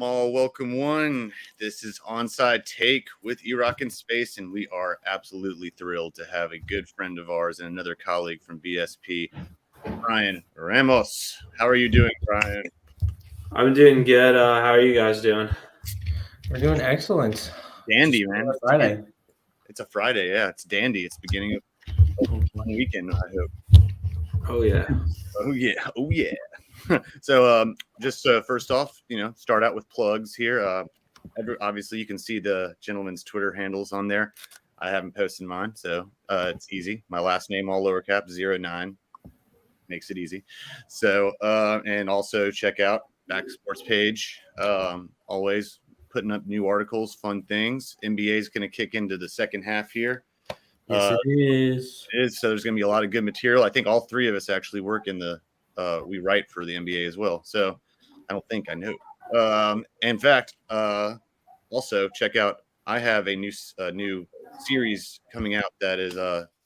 Welcome all, welcome one. This is ONSIDE Take with ERok in Space, and we are absolutely thrilled to have a good friend of ours and another colleague from BSP, Brian Ramos. How are you doing, Brian? I'm doing good. How are you guys doing? We're doing excellent. Dandy, man. Friday. It's a Friday, yeah. It's dandy. It's beginning of one weekend, I hope. Oh, yeah. Oh, yeah. Oh, yeah. So just first off, start out with plugs here. Obviously, you can see the gentleman's Twitter handles on there. I haven't posted mine, so it's easy. My last name, all lower cap, 09. Makes it easy. So, and also check out Back Sports page. Always putting up new articles, fun things. NBA is going to kick into the second half here. Yes, it is. So there's going to be a lot of good material. I think all three of us actually work in the we write for the NBA as well. So I don't think I know. In fact, also check out, I have a new series coming out that is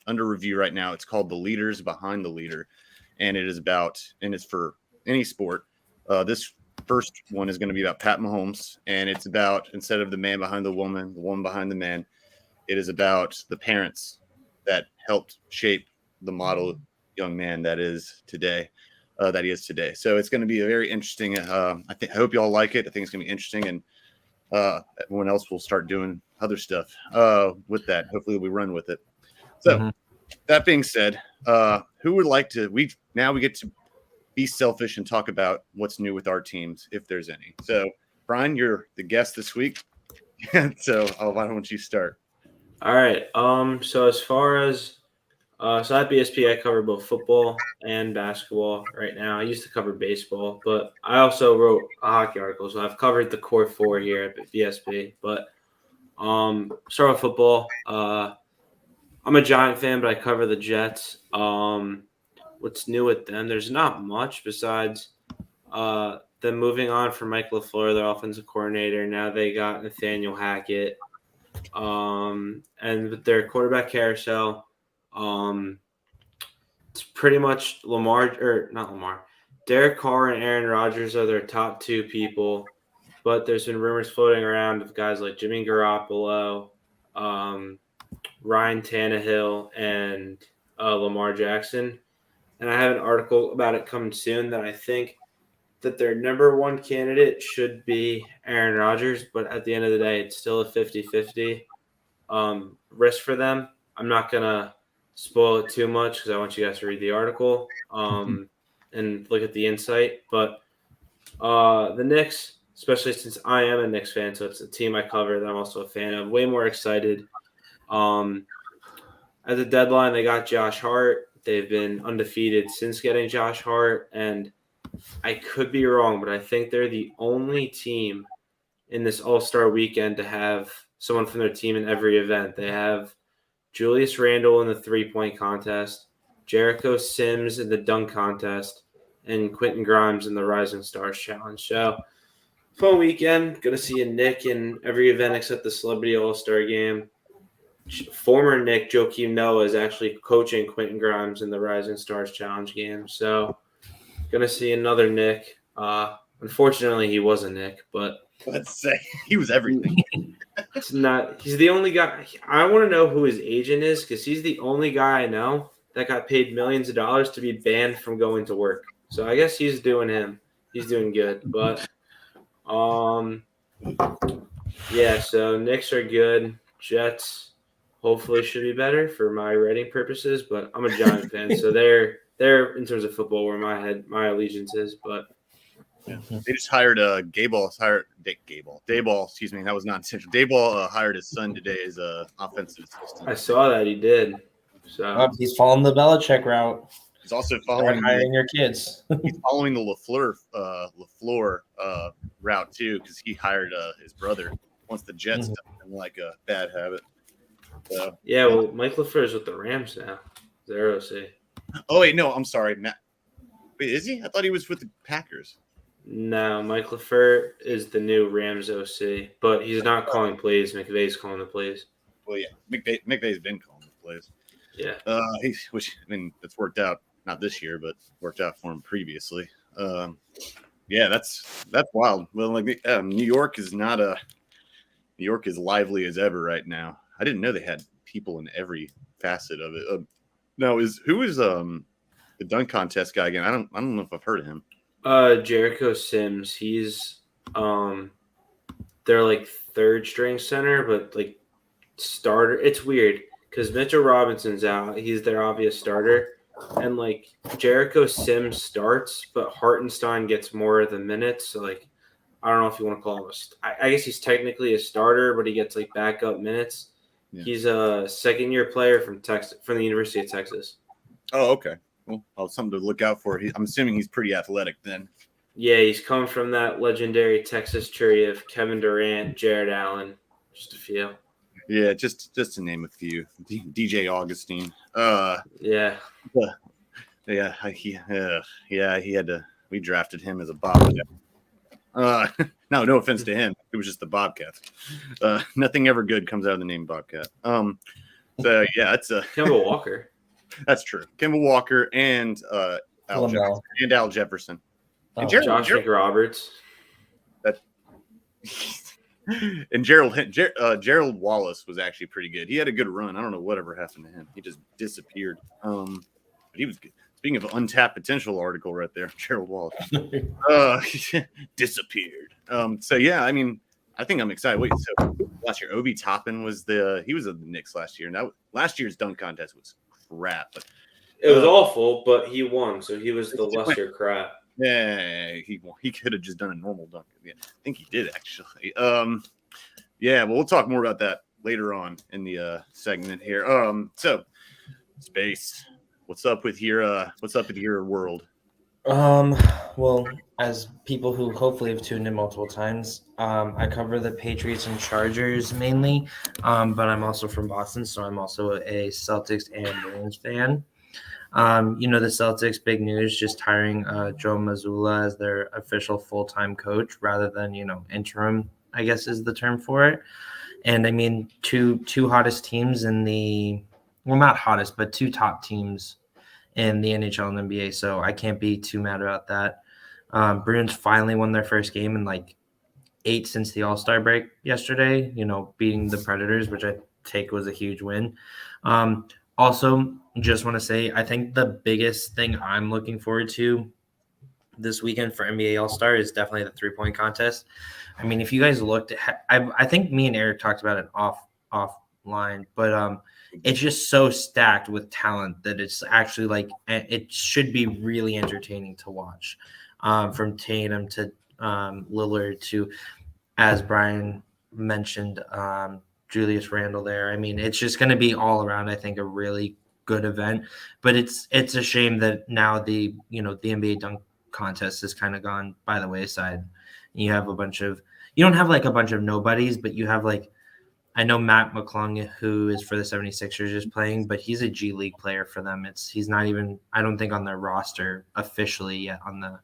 under review right now. It's called The Leaders Behind the Leader. And it is about, and it's for any sport. This first one is going to be about Pat Mahomes. And it's about, instead of the man behind the woman behind the man, it is about the parents that helped shape the model young man that is today. That he is today. So it's going to be a very interesting. I hope you all like it. I think it's going to be interesting, and everyone else will start doing other stuff with that. Hopefully, we run with it. So that being said, who would like to? We get to be selfish and talk about what's new with our teams, if there's any. So, Brian, you're the guest this week, so why don't you start? All right. So as far as so at BSP, I cover both football and basketball right now. I used to cover baseball, but I also wrote a hockey article. So I've covered the core four here at BSP. But start with football. I'm a Giant fan, but I cover the Jets. What's new with them? There's not much besides them moving on from Mike LaFleur, their offensive coordinator. Now they got Nathaniel Hackett. And with their quarterback carousel, it's pretty much Derek Carr and Aaron Rodgers are their top two people, but there's been rumors floating around of guys like Jimmy Garoppolo, Ryan Tannehill, and Lamar Jackson. And I have an article about it coming soon that I think that their number one candidate should be Aaron Rodgers, but at the end of the day, it's still a 50-50 risk for them. I'm not going to spoil it too much because I want you guys to read the article and look at the insight. But the Knicks, especially since I am a Knicks fan, so it's a team I cover that I'm also a fan of, way more excited. At the deadline, they got Josh Hart. They've been undefeated since getting Josh Hart, and I could be wrong, but I think they're the only team in this All-Star weekend to have someone from their team in every event. They have Julius Randle in the three-point contest, Jericho Sims in the dunk contest, and Quentin Grimes in the Rising Stars Challenge. So, fun weekend. Going to see a Nick in every event except the Celebrity All-Star Game. Former Nick, Joakim Noah, is actually coaching Quentin Grimes in the Rising Stars Challenge game. So, going to see another Nick. Unfortunately, he was a Nick, but let's say he was everything. He's the only guy. I want to know who his agent is because he's the only guy I know that got paid millions of dollars to be banned from going to work. So I guess he's doing him. He's doing good. But yeah, so Knicks are good. Jets hopefully should be better for my rating purposes, but I'm a Giant fan, so they're in terms of football where my allegiance is, but yeah. They just hired Dayball. Excuse me, that was not intentional. Dayball hired his son today as a offensive assistant. I saw that he did. So he's following the Belichick route. He's also following hiring your kids. He's following the LaFleur route too, because he hired his brother once the Jets done like a bad habit. So, yeah, well, Mike LaFleur is with the Rams now. They're OC. Oh wait, no, I'm sorry, Matt. Wait, is he? I thought he was with the Packers. No, Mike LaFleur is the new Rams OC, but he's not calling plays. McVay's calling the plays. Well, yeah, McVay's been calling the plays. Yeah. It's worked out, not this year, but worked out for him previously. Yeah, Yeah, that's wild. Well, like New York is not a New York is lively as ever right now. I didn't know they had people in every facet of it. Now, who is the dunk contest guy again? I don't know if I've heard of him. Jericho Sims. He's they're like third string center, but like starter. It's weird because Mitchell Robinson's out. He's their obvious starter. And like Jericho Sims starts, but Hartenstein gets more of the minutes. So like I don't know if you want to call him I guess he's technically a starter, but he gets like backup minutes. Yeah. He's a second-year player from the University of Texas. Oh, okay. Well, something to look out for. I'm assuming he's pretty athletic then. Yeah, he's come from that legendary Texas tree of Kevin Durant, Jared Allen, just a few. Yeah, just to name a few. DJ Augustine. Yeah. He had to. We drafted him as a Bobcat. No offense to him. It was just the Bobcat. Nothing ever good comes out of the name Bobcat. So yeah, it's Kemba Walker. That's true. Kemba Walker and Al Jefferson. And Josh McRoberts. And Gerald Wallace was actually pretty good. He had a good run. I don't know whatever happened to him. He just disappeared. But he was good. Speaking of untapped potential article right there, Gerald Wallace disappeared. So yeah, I mean, I think I'm excited. Wait, so last year Obi Toppin was he was of the Knicks last year. Now last year's dunk contest was crap. But, it was awful, but he won, so he was the lesser crap. Yeah, he could have just done a normal dunk. Yeah, I think he did actually. Yeah, well, we'll talk more about that later on in the segment here. So Space, what's up with your world? Well, as people who hopefully have tuned in multiple times, I cover the Patriots and Chargers mainly, but I'm also from Boston, so I'm also a Celtics and Bruins fan. The Celtics, big news, just hiring Joe Mazzulla as their official full-time coach rather than, interim, I guess is the term for it. And I mean, two hottest teams not hottest, but two top teams in the NHL and NBA. So I can't be too mad about that. Bruins finally won their first game in like 8 since the All-Star break yesterday, beating the Predators, which I take was a huge win. Also, just want to say, I think the biggest thing I'm looking forward to this weekend for NBA All-Star is definitely the three-point contest. I mean, if you guys looked at, I think me and Eric talked about it offline, but it's just so stacked with talent that it's actually like it should be really entertaining to watch. From Tatum to Lillard to, as Brian mentioned, Julius Randle there. I mean, it's just going to be all around, I think, a really good event. But it's a shame that now the NBA dunk contest has kind of gone by the wayside. You have you don't have like a bunch of nobodies, but you have like, I know Matt McClung, who is for the 76ers, is playing, but he's a G League player for them. He's not even, I don't think, on their roster officially yet on the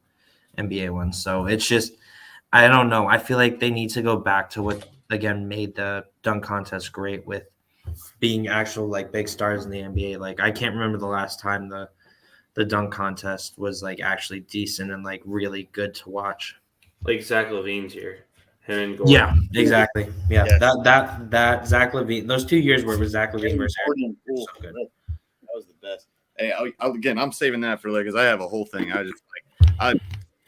NBA one. So it's just, I don't know. I feel like they need to go back to what, again, made the dunk contest great with being actual like big stars in the NBA. Like I can't remember the last time the dunk contest was like actually decent and like really good to watch. Like Zach LaVine's here. Him and Gordon. Yeah, exactly. Yeah. That Zach LaVine, those 2 years where it was Zach LaVine versus Gordon, so good. That was the best. Hey, again, I'm saving that for later because I have a whole thing. I just like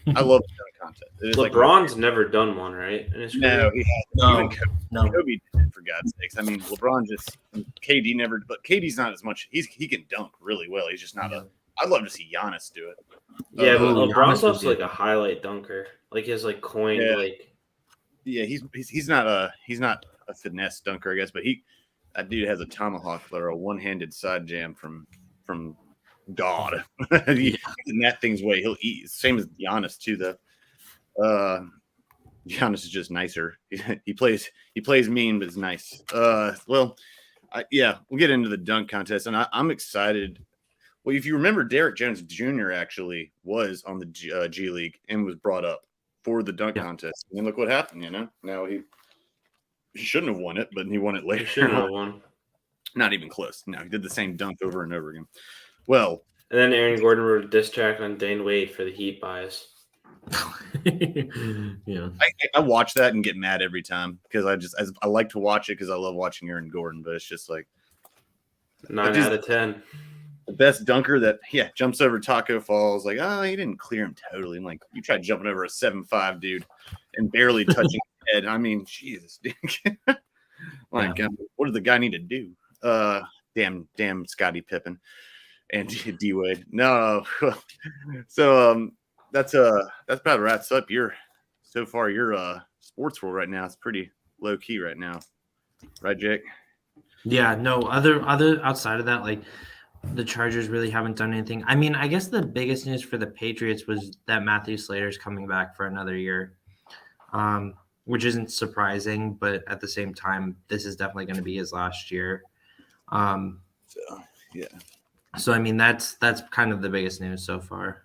I love the dunk contest. LeBron's never done one, right? No, he hasn't. No. Kobe did, for God's sakes. I mean, LeBron KD never, but KD's not as much. He can dunk really well. He's just not I'd love to see Giannis do it. Yeah, but LeBron's also like a highlight dunker. Like his like coined like. Yeah, he's not a finesse dunker, I guess, but that dude has a tomahawk or a one-handed side jam from God. In that thing's way, he'll eat. Same as Giannis too, though. Giannis is just nicer. He plays mean, but it's nice. We'll get into the dunk contest, and I'm excited. Well, if you remember, Derek Jones Jr. actually was on the G League and was brought up for the dunk contest. And look what happened, Now he shouldn't have won it, but he won it later. He shouldn't have won. Not even close. No, he did the same dunk over and over again. Well, and then Aaron Gordon wrote a diss track on Dane Wade for the Heat bias. Yeah. I watch that and get mad every time because I like to watch it because I love watching Aaron Gordon, but it's just like 9 out of 10. the best dunker that jumps over Taco Falls. Like, oh, he didn't clear him totally. I'm like, you tried jumping over a 7'5" dude and barely touching his head. I mean, Jesus, dude. Like, what does the guy need to do? Damn Scottie Pippen and D Wade. No. So that's about wraps up your sports world right now. It's pretty low key right now. Right, Jake? Yeah, no, other outside of that, like the Chargers really haven't done anything. I mean, I guess the biggest news for the Patriots was that Matthew Slater's coming back for another year, which isn't surprising, but at the same time, this is definitely going to be his last year. So I mean, that's kind of the biggest news so far.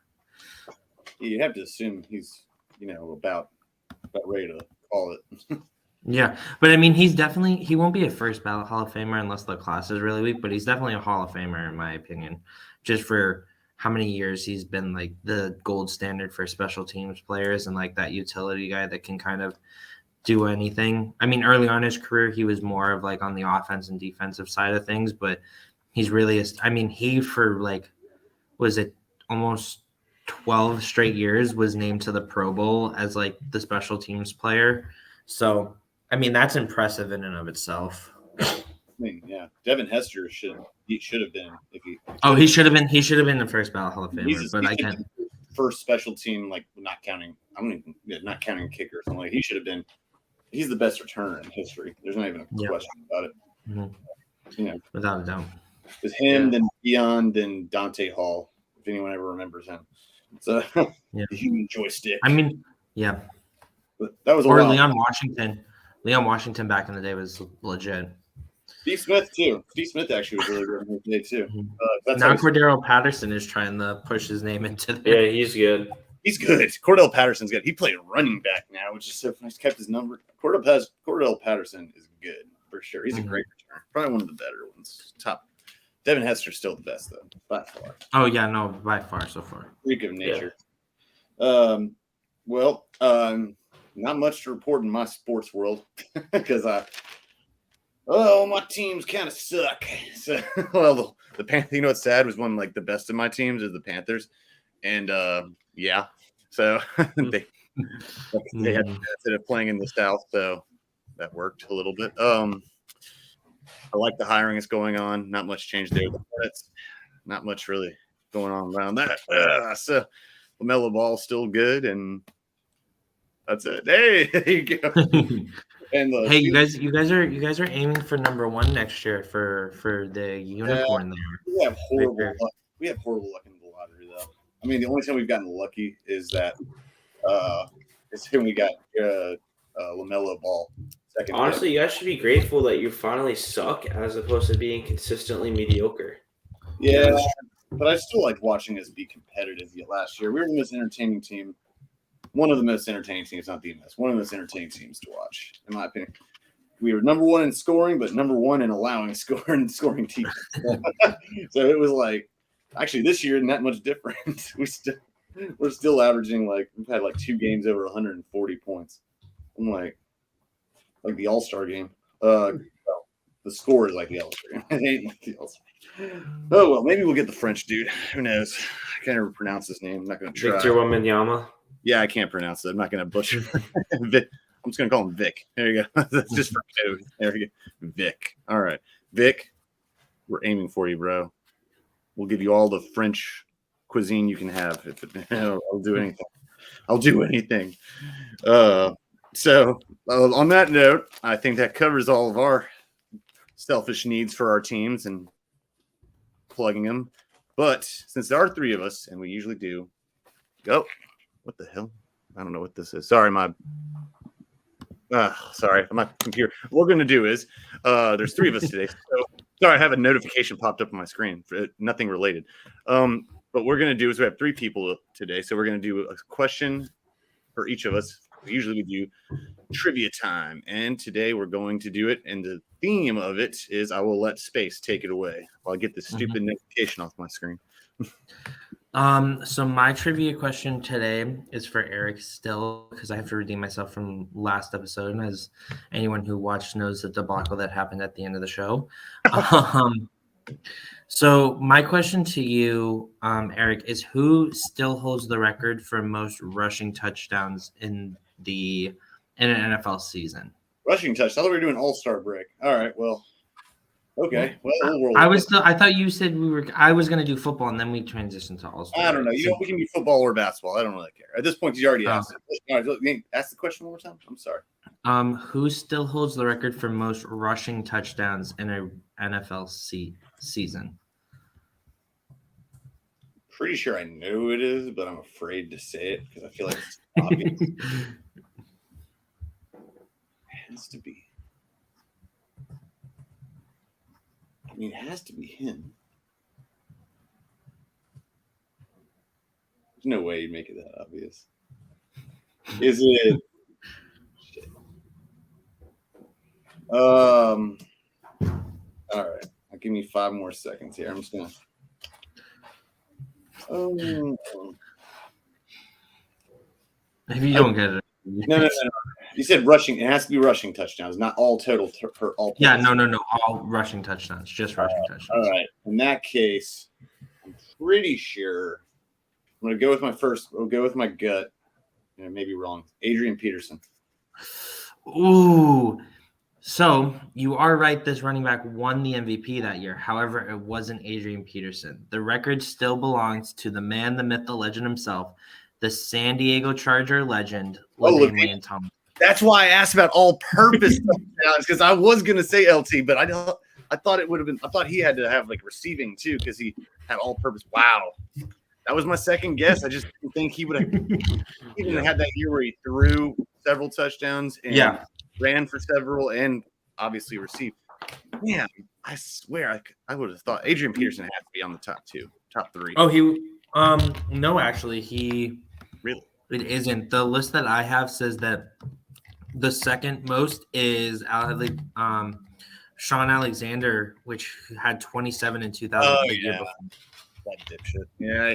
You have to assume he's about ready to call it. Yeah, but I mean, he won't be a first ballot Hall of Famer unless the class is really weak, but he's definitely a Hall of Famer in my opinion, just for how many years he's been like the gold standard for special teams players and like that utility guy that can kind of do anything. I mean, early on in his career, he was more of like on the offense and defensive side of things, but he's really, he for like, was it almost 12 straight years was named to the Pro Bowl as like the special teams player. So, I mean, that's impressive in and of itself. I mean, yeah, Devin Hester should have been if he. Oh, he should have been the first ballot Hall of Famer, but I can't. First special team, like not counting kicker or something. Like he should have been. He's the best returner in history. There's not even a question about it. Mm-hmm. Without a doubt. It was him, then Dion, then Dante Hall. If anyone ever remembers him, so the human joystick. I mean, yeah. But that was Leon Washington. Leon Washington back in the day was legit. Steve Smith too. Steve Smith actually was really good in his day too. Now Cordero Patterson is trying to push his name into there. Yeah, he's good. He's good. Cordell Patterson's good. He played running back now, which is so nice. Kept his number. Cordell Patterson is good for sure. He's a great returner. Probably one of the better ones. Top. Devin Hester's still the best though, by far. Oh yeah, no, by far so far. Freak of nature. Not much to report in my sports world because my teams kind of suck. So, well, the Panthers. You know what's sad was one like the best of my teams is the Panthers, and so they had the benefit of playing in the South, so that worked a little bit. I like the hiring that's going on. Not much change there. Not much really going on around that. So LaMelo Ball's still good, and that's it. Hey, there you go. And hey, you guys are aiming for number 1 next year for the unicorn there. We have horrible luck. We have horrible luck in the lottery, though. I mean, the only time we've gotten lucky is that it's when we got LaMelo Ball. Honestly, you guys should be grateful that you finally suck as opposed to being consistently mediocre. Yeah, but I still like watching us be competitive. Last year, we were the most entertaining team. One of the most entertaining teams, not the most. One of the most entertaining teams to watch, in my opinion. We were number 1 in scoring, but number 1 in allowing scoring teams. So it was like, actually, this year not much different. We're still averaging we've had 2 games over 140 points. I'm like the All-Star game. The score is like the All-Star game. It ain't like the All-Star. Oh well, maybe we'll get the French dude. Who knows? I can't ever pronounce his name. I'm not going to try. Victor Wembanyama. Yeah, I can't pronounce it. I'm not going to butcher. Vic. I'm just going to call him Vic. There you go. That's just for code. There you go. Vic. All right, Vic. We're aiming for you, bro. We'll give you all the French cuisine you can have. I'll do anything. I'll do anything. So on that note, I think that covers all of our selfish needs for our teams and plugging them. But since there are 3 of us, and we usually do, what the hell? I don't know what this is. Sorry, my computer. What we're going to do is there's 3 of us today. So sorry, I have a notification popped up on my screen for nothing related. What we're going to do is we have 3 people today. So we're going to do a question for each of us. Usually we do trivia time, and today we're going to do it, and the theme of it is I will let Space take it away while I get this stupid notification off my screen. So my trivia question today is for Eric still, because I have to redeem myself from last episode, as anyone who watched knows the debacle that happened at the end of the show. So my question to you, Eric, is who still holds the record for most rushing touchdowns in an NFL season? Rushing touch. I thought we were doing all-star break. All right, well, okay. Well, we'll roll I with was it. still. I thought you said I was going to do football, and then we transitioned to all-star. I don't know. We can do football or basketball. I don't really care. At this point, you already asked it. All right, ask the question one more time. I'm sorry. Who still holds the record for most rushing touchdowns in a NFL season? Pretty sure I know who it is, but I'm afraid to say it because I feel like it's obvious. It has to be. I mean, it has to be him. There's no way you'd make it that obvious. Is it? Shit. All right. I'll give me 5 more seconds here. I'm just gonna. If you don't get it, No. You said rushing. It has to be rushing touchdowns, not all total for all. Yeah, no. All rushing touchdowns, just rushing touchdowns. All right. In that case, I'm pretty sure I'm gonna go with my first. I'll go with my gut. I may be wrong. Adrian Peterson. Ooh. So you are right. This running back won the MVP that year. However, it wasn't Adrian Peterson. The record still belongs to the man, the myth, the legend himself, the San Diego Charger legend, LaDainian Tomlinson. That's why I asked about all-purpose touchdowns, because I was gonna say LT, but I thought it would have been. I thought he had to have like receiving too, because he had all-purpose. Wow, that was my second guess. I just didn't think he would have even had that year where he threw several touchdowns and ran for several and obviously received. Man, I swear I would have thought Adrian Peterson had to be on the top 3. Oh, no, actually, really, it isn't. The list that I have says that the second most is Sean Alexander, which had 27 in 2000. Oh, the year before. That dipshit. Yeah,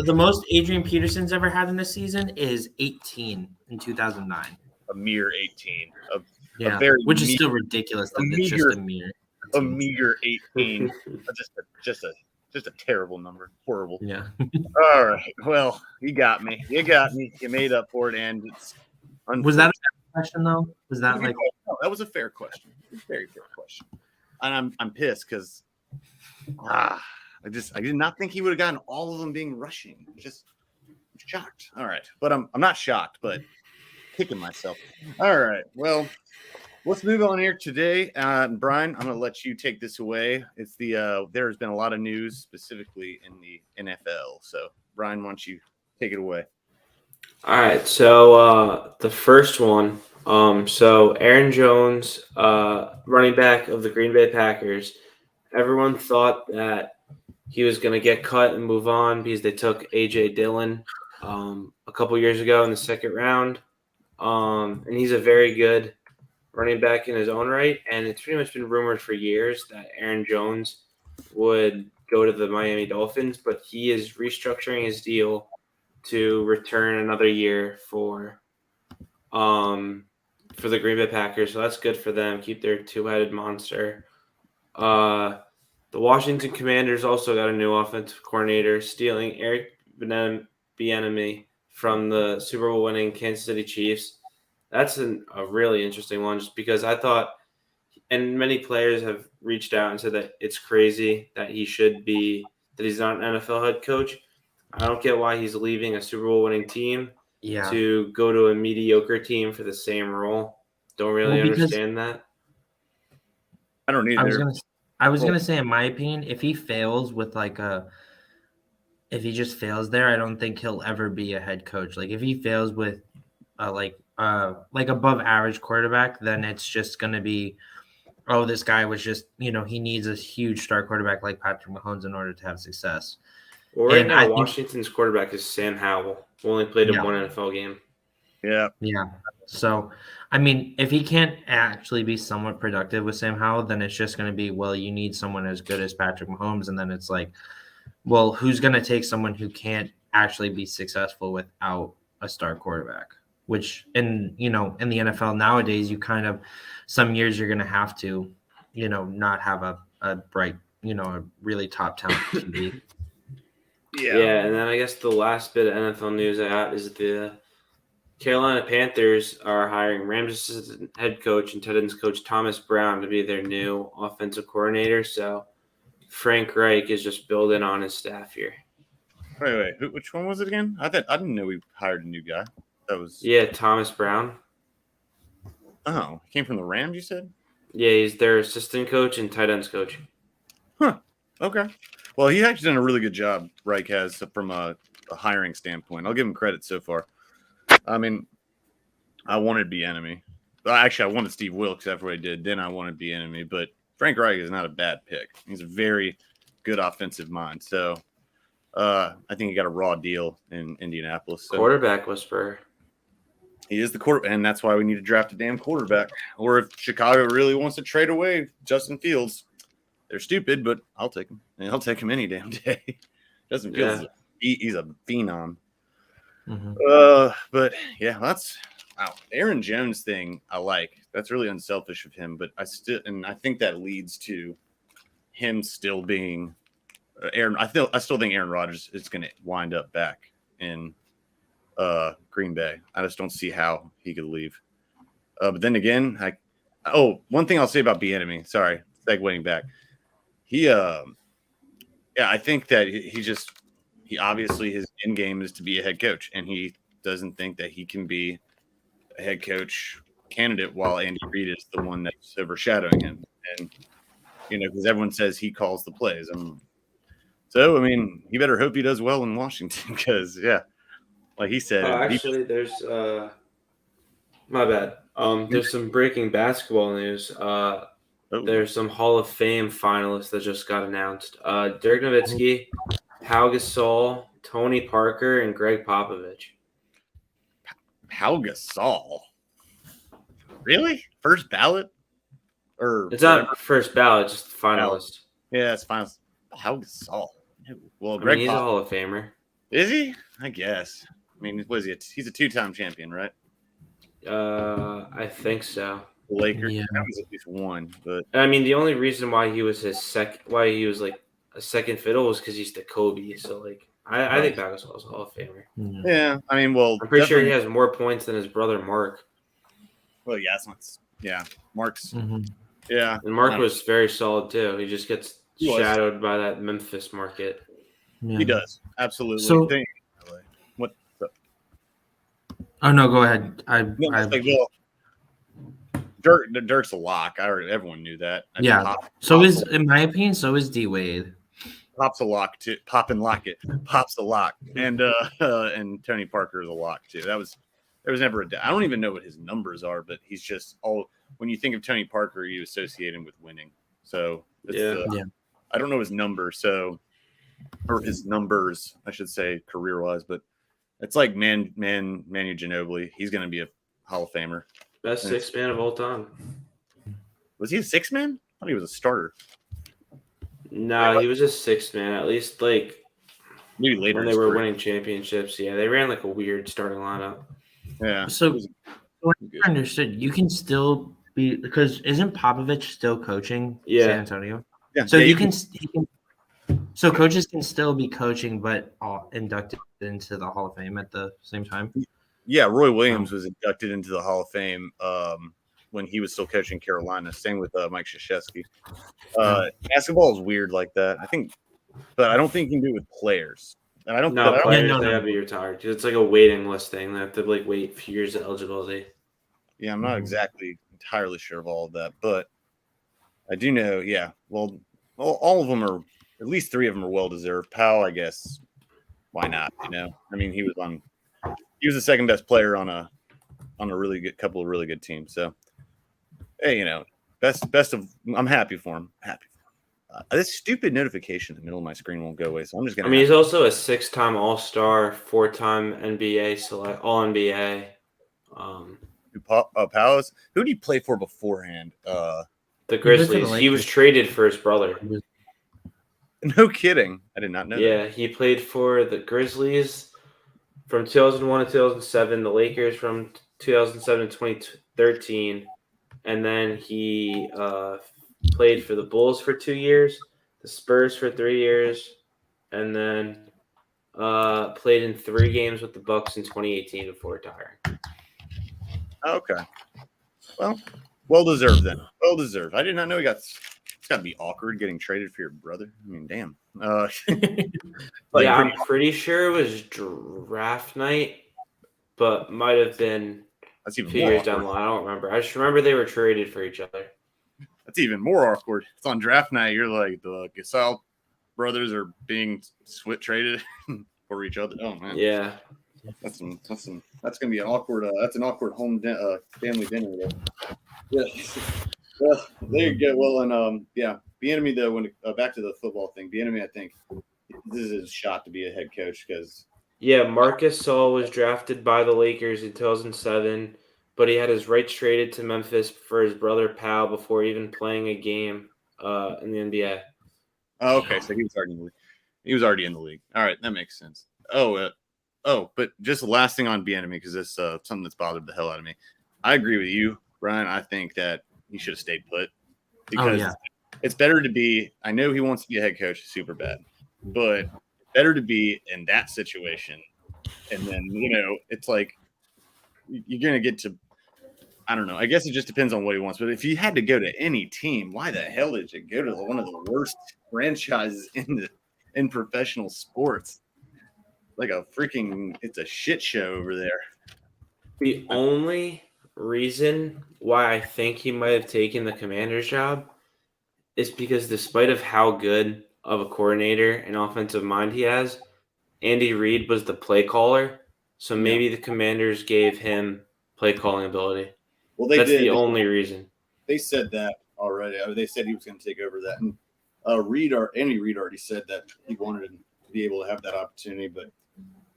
the most Adrian Peterson's ever had in a season is 18 in 2009. A mere 18. Which is still ridiculous. It's just a mere. A meager 18. just a terrible number. Horrible. Yeah. All right. Well, you got me. You made up for it, and it's. Was that a fair question though? Was that like? No, that was a fair question. Very fair question. And I'm pissed because I did not think he would have gotten all of them being rushing. Just shocked. All right, but I'm not shocked, but kicking myself. All right. Well, let's move on here today. Brian, I'm going to let you take this away. It's there has been a lot of news specifically in the NFL. So, Brian, why don't you take it away? All right. So the first one. So Aaron Jones, running back of the Green Bay Packers. Everyone thought that he was going to get cut and move on because they took A.J. Dillon a couple years ago in the second round. And he's a very good running back in his own right. And it's pretty much been rumored for years that Aaron Jones would go to the Miami Dolphins, but he is restructuring his deal to return another year for the Green Bay Packers. So that's good for them. Keep their two-headed monster. The Washington Commanders also got a new offensive coordinator, stealing Eric Bieniemy from the Super Bowl winning Kansas City Chiefs. That's a really interesting one, just because I thought, and many players have reached out and said that it's crazy that he's not an NFL head coach. I don't get why he's leaving a Super Bowl winning team to go to a mediocre team for the same role. Don't really understand that. I don't either. I was gonna say, in my opinion, if he fails if he just fails there, I don't think he'll ever be a head coach. Like if he fails with like above average quarterback, then it's just gonna be, oh, this guy was just, he needs a huge star quarterback like Patrick Mahomes in order to have success. Well, right now, Washington's quarterback is Sam Howell, who only played in one NFL game. Yeah. So, I mean, if he can't actually be somewhat productive with Sam Howell, then it's just going to be, well, you need someone as good as Patrick Mahomes, and then it's like, well, who's going to take someone who can't actually be successful without a star quarterback? Which in the NFL nowadays, you kind of some years you're going to have to, not have a bright, a really top talent QB. Yeah, and then I guess the last bit of NFL news I got is the Carolina Panthers are hiring Rams' head coach and Titans coach Thomas Brown to be their new offensive coordinator. So Frank Reich is just building on his staff here. Wait. Which one was it again? I didn't know we hired a new guy. Thomas Brown. Oh, he came from the Rams, you said? Yeah, he's their assistant coach and tight ends coach. Huh. Okay. Well, he actually done a really good job, Reich has, from a hiring standpoint. I'll give him credit so far. I mean, I wanted Bieniemy. Well, actually, I wanted Steve Wilkes after what I did. Then I wanted Bieniemy. But Frank Reich is not a bad pick. He's a very good offensive mind. So I think he got a raw deal in Indianapolis. So. Quarterback whisperer. He is the quarterback, and that's why we need to draft a damn quarterback. Or if Chicago really wants to trade away Justin Fields, they're stupid, but I'll take him. I'll take him any damn day. Justin Fields, he's a phenom. Mm-hmm. But yeah, that's wow. Aaron Jones thing I like. That's really unselfish of him, but I think that leads to him still being Aaron. I still think Aaron Rodgers is going to wind up back in Green Bay. I just don't see how he could leave. But then again, one thing I'll say about Bieniemy. Sorry, segueing back. I think that he obviously his end game is to be a head coach, and he doesn't think that he can be a head coach candidate while Andy Reid is the one that's overshadowing him. And because everyone says he calls the plays. So I mean, he better hope he does well in Washington because like he said. Actually, there's my bad. There's some breaking basketball news. There's some Hall of Fame finalists that just got announced. Dirk Nowitzki, Pau Gasol, Tony Parker, and Greg Popovich. Pau Gasol? Really? First ballot? Or it's not first ballot, just finalist. Yeah, it's finalist. Pau Gasol. Well, He's a Hall of Famer. Is he? I guess. I mean, what is he? He's a two-time champion, right? I think so. The Lakers. Yeah. That was at least one, but I mean, the only reason why he was like a second fiddle was because he's the Kobe. So like, I think Pau Gasol is a Hall of Famer. Yeah, I mean, well, I'm pretty sure he has more points than his brother Mark. Well, yeah, Mark's. Mm-hmm. Yeah, and Mark was very solid too. He just gets shadowed by that Memphis market. Yeah. He does absolutely. So, what? Oh no, go ahead. Dirk's a lock. Everyone knew that. In my opinion, so is D Wade. Pop's a lock too. Pop and Lockett. Pop's a lock, and Tony Parker is a lock too. There was never I don't even know what his numbers are, but he's just when you think of Tony Parker, you associate him with winning. So I don't know his number, or his numbers, I should say, career wise, but it's like Manu Ginobili. He's going to be a Hall of Famer. Best six man of all time. Was he a six man? I thought he was a starter. No, he was a six man. At least like maybe later when they were winning championships. Yeah, they ran like a weird starting lineup. Yeah. So I understood. You can still be because isn't Popovich still coaching San Antonio? Yeah. So So coaches can still be coaching, but inducted into the Hall of Fame at the same time. Yeah, Roy Williams was inducted into the Hall of Fame when he was still coaching Carolina. Same with Mike Krzyzewski. Basketball is weird like that. But I don't think you can do it with players. And I don't. No, players they have to be retired. It's like a waiting list thing. They have to like wait a few years of eligibility. Yeah, I'm not exactly entirely sure of all of that, but I do know. Yeah, well, all of them are. At least three of them are well deserved. Powell, I guess. Why not? I mean, he was the second best player on a really good couple of really good teams. So, hey, best of. I'm happy for him. This stupid notification in the middle of my screen won't go away, so I'm just gonna. I mean, he's also a 6-time All-Star, 4-time NBA select, All-NBA. Powell's. Who did he play for beforehand? The Grizzlies. He was traded for his brother. No kidding. I did not know Yeah, that. he played for the Grizzlies from 2001 to 2007, the Lakers from 2007 to 2013, and then he played for the Bulls for 2 years, the Spurs for 3 years, and then played in 3 games with the Bucks in 2018 before retiring. Okay. Well deserved then. Well deserved. I did not know he got. It's got to be awkward getting traded for your brother. I mean, damn. Yeah, I'm pretty sure it was draft night, but might have been That's a even few more years awkward. down the line. I don't remember. I just remember they were traded for each other. That's even more awkward. It's on draft night. You're like the Gasol brothers are being traded for each other. Oh man. Yeah. That's gonna be an awkward. That's an awkward family dinner. Though. Yeah. Well, there you go. Well, and yeah, Bieniemy though. When back to the football thing, Bieniemy, I think this is his shot to be a head coach because Yeah, Marcus Saul was drafted by the Lakers in 2007, but he had his rights traded to Memphis for his brother Pal before even playing a game in the NBA. oh, okay, so he was already in the league. He was already in the league. All right, that makes sense. But just the last thing on Bieniemy because it's something that's bothered the hell out of me. I agree with you, Brian. I think that he should have stayed put because it's better to be. I know he wants to be a head coach super bad, but better to be in that situation. And then, it's like you're going to get to, I don't know. I guess it just depends on what he wants. But if you had to go to any team, why the hell did you go to one of the worst franchises in professional sports? Like it's a shit show over there. The only reason why I think he might have taken the Commander's job is because despite of how good of a coordinator and offensive mind he has, Andy Reid was the play caller. So maybe the Commanders gave him play calling ability. Well, that's the only reason. They said that already. They said he was going to take over that. And Andy Reid already said that he wanted to be able to have that opportunity. But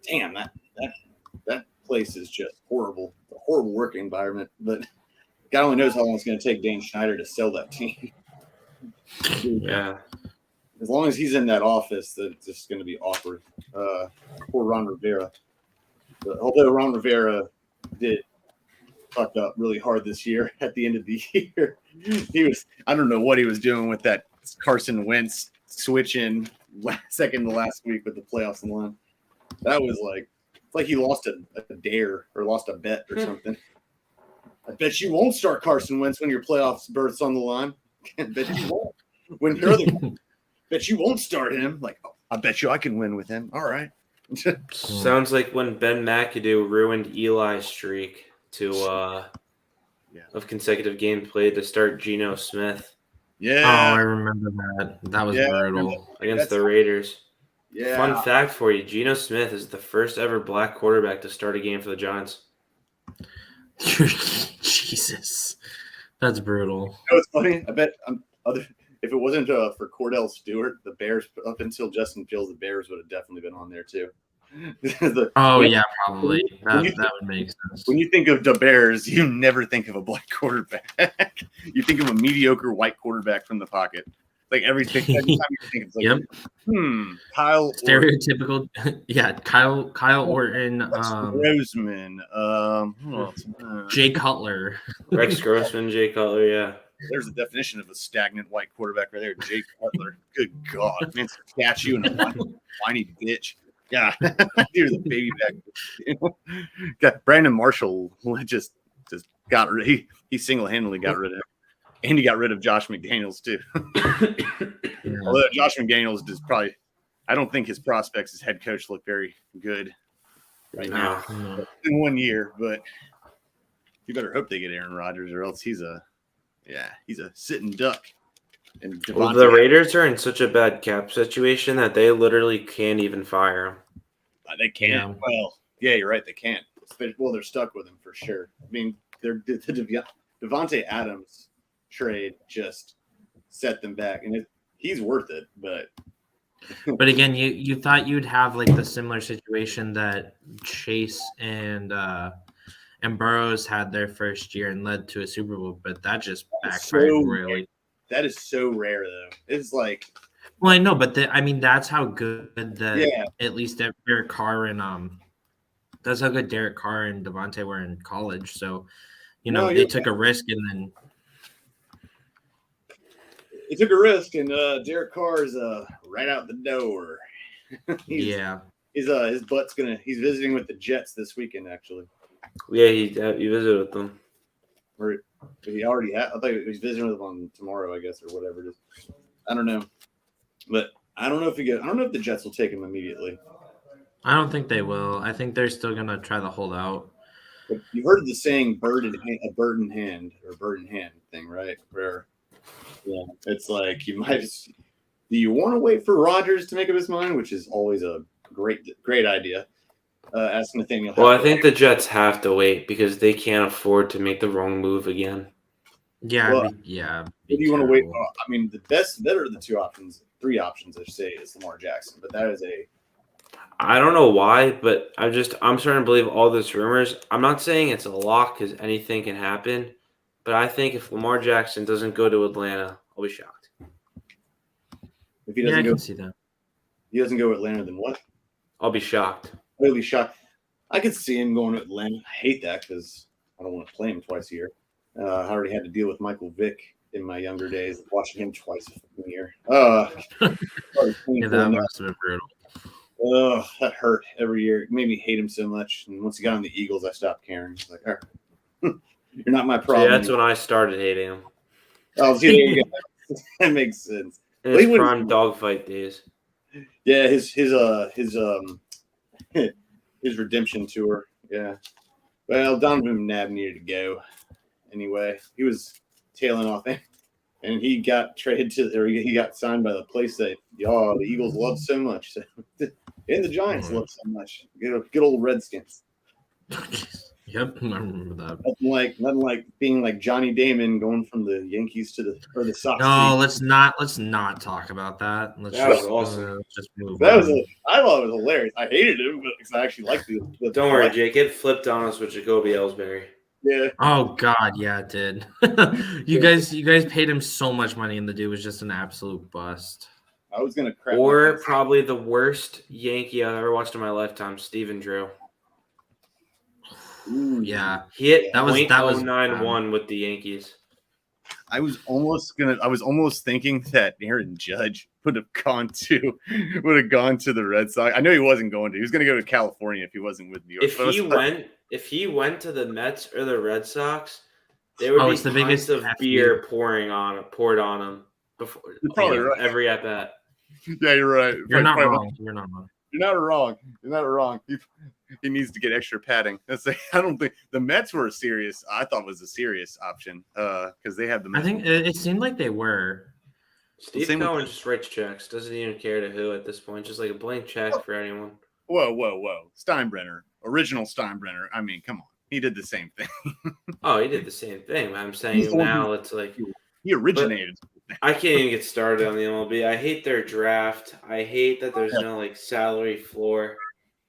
damn, that place is just horrible. It's a horrible work environment. But God only knows how long it's going to take Dan Schneider to sell that team. Yeah. As long as he's in that office, it's just going to be awkward. Poor Ron Rivera. But although Ron Rivera did fuck up really hard this year at the end of the year, I don't know what he was doing with that Carson Wentz switch in second to last week with the playoffs in the line. That was it's like he lost a dare or lost a bet or something. I bet you won't start Carson Wentz when your playoffs berth's on the line. I bet you won't. Bet you won't start him. I bet you I can win with him. All right. Sounds like when Ben McAdoo ruined Eli's streak of consecutive games played to start Geno Smith. Yeah. Oh, I remember that. That was brutal. Against the Raiders. Yeah. Fun fact for you, Geno Smith is the first ever black quarterback to start a game for the Giants. Jesus. That's brutal. You know what's funny? I bet if it wasn't for Cordell Stewart, the Bears, up until Justin Fields, the Bears would have definitely been on there too. Yeah, probably. That would make sense. When you think of the Bears, you never think of a black quarterback. You think of a mediocre white quarterback from the pocket. Every time you think it's Kyle stereotypical. Kyle Orton, Roseman, Jay Cutler, Rex Grossman, Jay Cutler. Yeah, there's a definition of a stagnant white quarterback right there. Jay Cutler. Good God, man, statue and a whiny bitch. Yeah, he was a baby back. Got Brandon Marshall just got rid. He single-handedly got rid of him. And he got rid of Josh McDaniels, too. Although Josh McDaniels is probably – I don't think his prospects as head coach look very good right now in 1 year. But you better hope they get Aaron Rodgers or else he's a sitting duck. And the Raiders are in such a bad cap situation that they literally can't even fire him. They can't. Yeah. Well, yeah, you're right. They can't. Well, they're stuck with him for sure. I mean, Devontae Adams – trade just set them back, and he's worth it. But again, you thought you'd have the similar situation that Chase and Burrows had their first year and led to a Super Bowl, but that just backfired royally. That is so rare, though. It's Well, I know, but that's how good Yeah. at least Derek Carr and that's how good Derek Carr and Devontae were in college. So, No, they took a risk and then he took a risk, and Derek Carr is right out the door. His butt's he's visiting with the Jets this weekend, actually. Yeah, he visited with them. Or he already had. I thought he's visiting with them tomorrow, I guess, or whatever it is. I don't know, but I don't know if the Jets will take him immediately. I don't think they will. I think they're still gonna try to hold out. But you've heard the saying bird in hand thing, right? Where it's like you might. Do you want to wait for Rodgers to make up his mind, which is always a great idea? Ask Nathaniel. Well, I think the Jets have to wait because they can't afford to make the wrong move again. Yeah, What do you want to wait for? I mean, the better of the three options, I should say, is Lamar Jackson. But that is I don't know why, but I'm starting to believe all these rumors. I'm not saying it's a lock because anything can happen, but I think if Lamar Jackson doesn't go to Atlanta, I'll be shocked. If he doesn't I can see that. He doesn't go to Atlanta, then what? I'll be shocked. I'll be shocked. I could see him going to Atlanta. I hate that because I don't want to play him twice a year. I already had to deal with Michael Vick in my younger days, watching him twice a year. That must have been brutal. That hurt every year. It made me hate him so much. And once he got on the Eagles, I stopped caring. It's like, all right, you're not my problem. Yeah, that's when I started hating him. Oh, see, there you go. That makes sense. In his prime dogfight days. Yeah, his redemption tour. Yeah. Well, Donovan McNabb needed to go. Anyway, he was tailing off, and he got he got signed by the place that the Eagles love so much, and the Giants love so much. Good old Redskins. Yep, I remember that. Nothing like being like Johnny Damon going from the Yankees to the Sox. No, let's not talk about that. That was awesome. Just move I on. thought it was hilarious. I hated him, but because I actually liked the Don't worry, Jake. It flipped on us with Jacoby Ellsbury. Yeah. Oh God, yeah, it did. you guys paid him so much money, and the dude was just an absolute bust. I was gonna crap. Or probably the worst Yankee I've ever watched in my lifetime, Steven Drew. Ooh, yeah, he hit that was 0.091 with the Yankees. I was almost thinking that Aaron Judge would have gone to the Red Sox. I know he wasn't going to. He was going to go to California if he wasn't with New York. If he went to the Mets or the Red Sox, there would be the biggest of beer poured on him before every at bat. Yeah, you're right. You're not wrong. You're not wrong. You're not wrong. He needs to get extra padding. I don't think the Mets were I thought was a serious option because they have the Mets. I think it seemed like they were. Steve Cohen just writes checks. Doesn't even care to who at this point. Just like a blank check for anyone. Whoa. Original Steinbrenner. I mean, come on. He did the same thing. Oh, he did the same thing. I'm saying now it's like he originated. I can't even get started on the MLB. I hate their draft. I hate that there's no salary floor.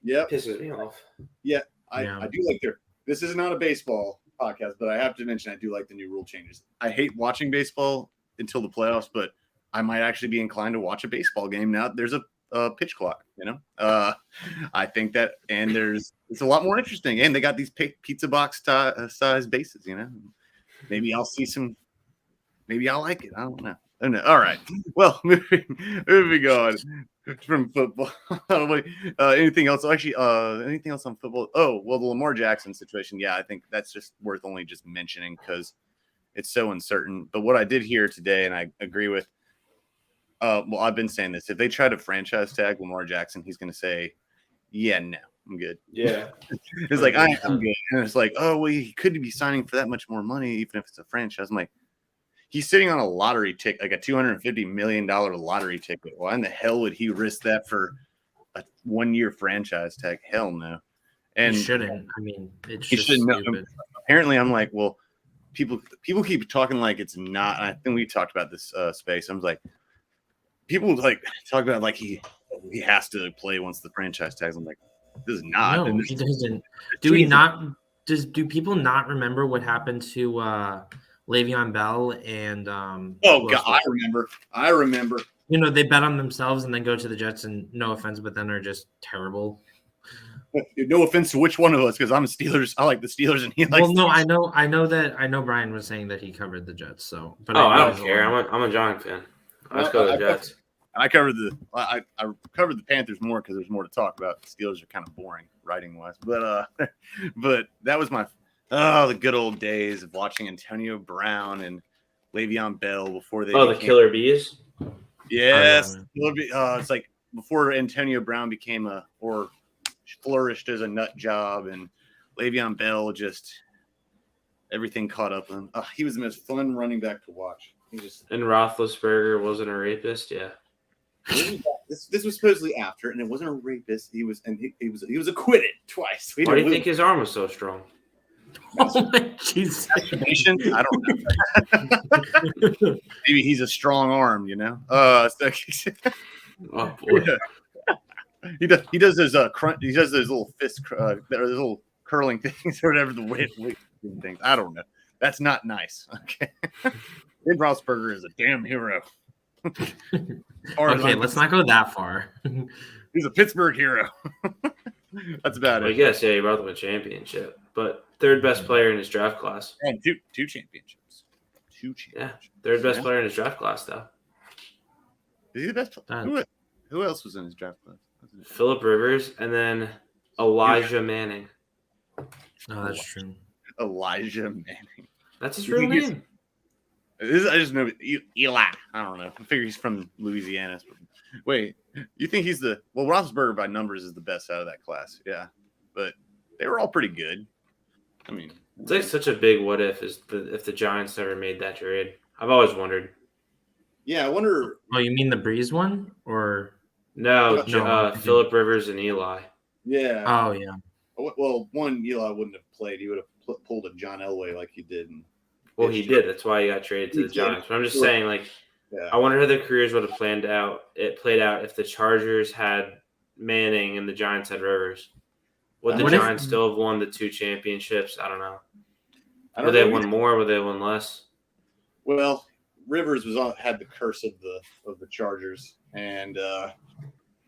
Yeah, pisses me off. Yeah, I do like this is not a baseball podcast, but I have to mention I do like the new rule changes. I hate watching baseball until the playoffs, but I might actually be inclined to watch a baseball game now. There's a pitch clock, I think that, and it's a lot more interesting. And they got these pizza box size bases, Maybe I'll see some. Maybe I'll like it. I don't know. All right. Well, moving on from football. Anything else? Actually, anything else on football? Oh, well, the Lamar Jackson situation. Yeah, I think that's just worth only just mentioning because it's so uncertain. But what I did hear today, and I agree with. Well, I've been saying this. If they try to franchise tag Lamar Jackson, he's going to say, "Yeah, no, I'm good." Yeah, it's like I'm good, and it's like, oh, well, he could be signing for that much more money, even if it's a franchise. I'm like. He's sitting on a lottery ticket, like a $250 million lottery ticket. Why in the hell would he risk that for a 1-year franchise tag? Hell no. And he shouldn't. I mean, it's he just shouldn't. stupid. Apparently, I'm like, well, people keep talking like it's not. I think we talked about this space. I was like, people talk about like he has to play once the franchise tags. I'm like, this is not. No, he doesn't. Do people not remember what happened to Le'Veon Bell and God, I remember. They bet on themselves and then go to the Jets, and no offense, but then are just terrible. No offense to which one of us, because I'm a Steelers. I like the Steelers, and he likes. Well, no, I know Brian was saying that he covered the Jets, so. But I don't care. I'm a Giant fan. Let's go to the Jets. I covered I covered the Panthers more because there's more to talk about. The Steelers are kind of boring writing wise, but that was the good old days of watching Antonio Brown and Le'Veon Bell before they. The Killer Bees. Yes, it's like before Antonio Brown became or flourished as a nut job, and Le'Veon Bell just everything caught up with him. He was the most fun running back to watch. And Roethlisberger wasn't a rapist, yeah. This was supposedly after, and it wasn't a rapist. He was acquitted twice. Why do you think his arm was so strong? Jesus. I don't know. Maybe he's a strong arm, Oh boy. He does those he does those little fist those little curling things or whatever the weight things. I don't know. That's not nice. Okay. Ben Roethlisberger is a damn hero. Okay, let's not go that far. He's a Pittsburgh hero. That's about it. I guess, he brought them a championship, but third best player in his draft class. And two championships. Yeah, third best player in his draft class, though. Is he the best player? Who else was in his draft class? Phillip Rivers, and then Elijah Manning. Oh, that's true. Elijah Manning. That's his real name. I just know Eli. I don't know. I figure he's from Louisiana. Wait, you think he's Roethlisberger by numbers is the best out of that class? Yeah, but they were all pretty good. I mean, it's like such a big what if if the Giants never made that trade. I've always wondered. Yeah, I wonder. Oh, you mean the Breeze one, or no? Phillip Rivers and Eli. Yeah. Oh yeah. Well, one Eli wouldn't have played. He would have pulled a John Elway like he did. Well, he did. That's why he got traded to the Giants. But I'm just saying, I wonder how their careers would have played out if the Chargers had Manning and the Giants had Rivers. Would the Giants still have won the 2 championships? I don't know. Would they have won more? Would they have won less? Well, Rivers had the curse of the Chargers, and I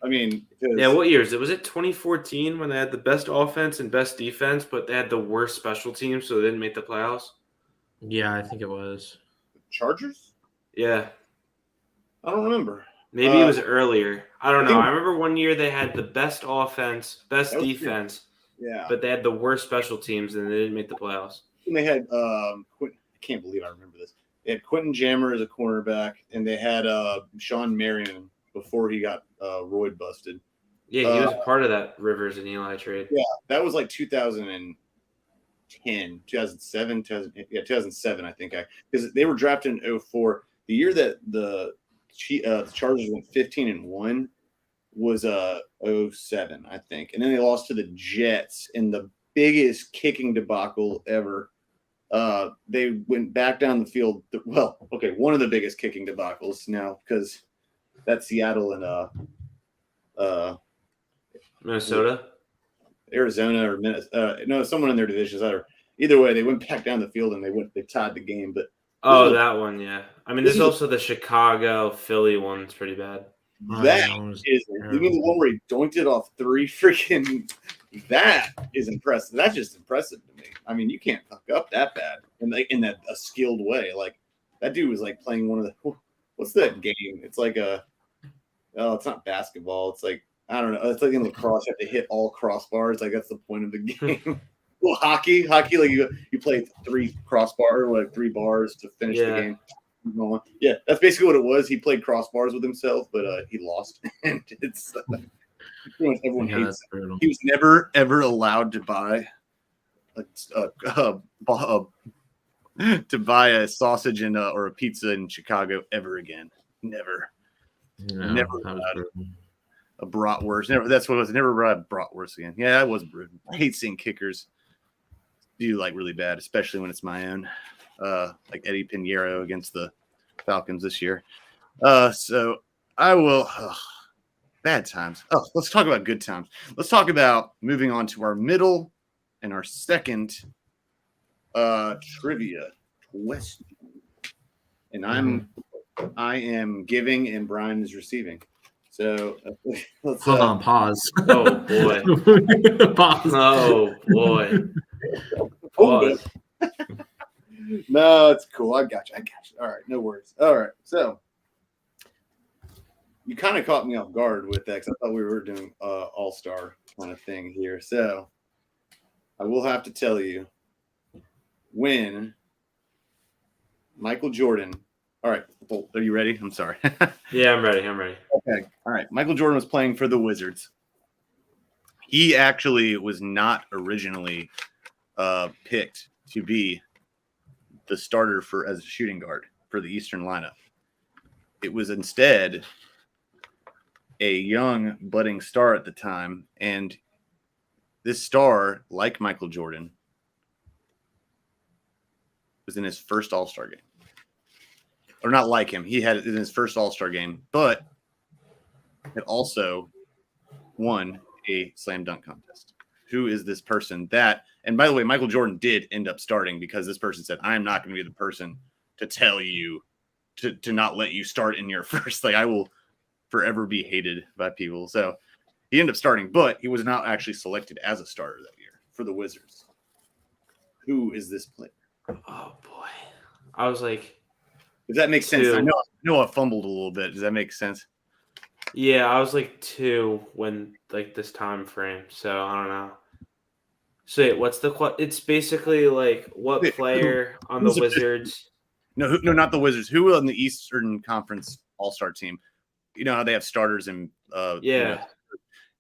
mean, what years? Was it 2014 when they had the best offense and best defense, but they had the worst special teams, so they didn't make the playoffs? Yeah, I think it was. Chargers? Yeah. I don't remember. Maybe it was earlier. I don't know. I remember one year they had the best offense, best defense. Yeah. But they had the worst special teams and they didn't make the playoffs. And they had I can't believe I remember this. They had Quentin Jammer as a cornerback, and they had Sean Marion before he got roid busted. Yeah, he was a part of that Rivers and Eli trade. Yeah, that was like 2007, 2007, I think. Because they were drafted in 2004. The year that the Chargers went 15-1 was 2007, I think. And then they lost to the Jets in the biggest kicking debacle ever. They went back down the field. One of the biggest kicking debacles now, because that's Seattle and Minnesota, Arizona, or Minnesota. Someone in their divisions. Either way, they went back down the field and they tied the game. But that one, yeah. I mean, there's also the Chicago Philly one. It's pretty bad. That is, you mean the one where he doinked it off 3 freaking? That is impressive. That's just impressive to me. I mean, you can't fuck up that bad in that a skilled way. Like that dude was like playing one of the. What's that game? It's like it's not basketball. It's like I don't know. It's like in lacrosse, you have to hit all crossbars. Like that's the point of the game. Well, hockey, like you play 3 crossbars, like 3 bars to finish the game. Yeah, that's basically what it was. He played crossbars with himself, but he lost, and it's everyone hates him. He was never ever allowed to buy a sausage and or a pizza in Chicago ever again. Never, never a bratwurst. Never. That's what it was. Never brought a bratwurst again. Yeah, that was brutal. I hate seeing kickers do like really bad, especially when it's my own. Like Eddie Pinheiro against the Falcons this year. So I will bad times. Oh, let's talk about good times. Let's talk about moving on to our middle and our second trivia question. And I am giving and Brian is receiving. So let's Hold on, pause. Oh boy. Pause. Oh boy. Hold up. Pause. No, it's cool. I got you. All right, no worries. All right, so you kind of caught me off guard with that because I thought we were doing all-star kind of thing here. So I will have to tell you when Michael Jordan. All right, are you ready? I'm sorry. Yeah, I'm ready. Okay. All right. Michael Jordan was playing for the Wizards. He actually was not originally picked to be the starter as a shooting guard for the Eastern lineup. It was instead a young budding star at the time, and this star, like Michael Jordan, was in his first All-Star game. Or not like him. He had it in his first All-Star game, but had also won a slam dunk contest. Who is this person that, and by the way, Michael Jordan did end up starting because this person said, I'm not going to be the person to tell you to not let you start in your first. Like, I will forever be hated by people. So he ended up starting, but he was not actually selected as a starter that year for the Wizards. Who is this player? Oh boy. I was like, If that makes sense. Two. I know I fumbled a little bit. Does that make sense? yeah, I was like 2 when like this time frame. So I don't know. So wait, what's it's basically like what player on the who's a- Wizards? No, not the Wizards. Who on the Eastern Conference All-Star team? You know how they have starters and Yeah.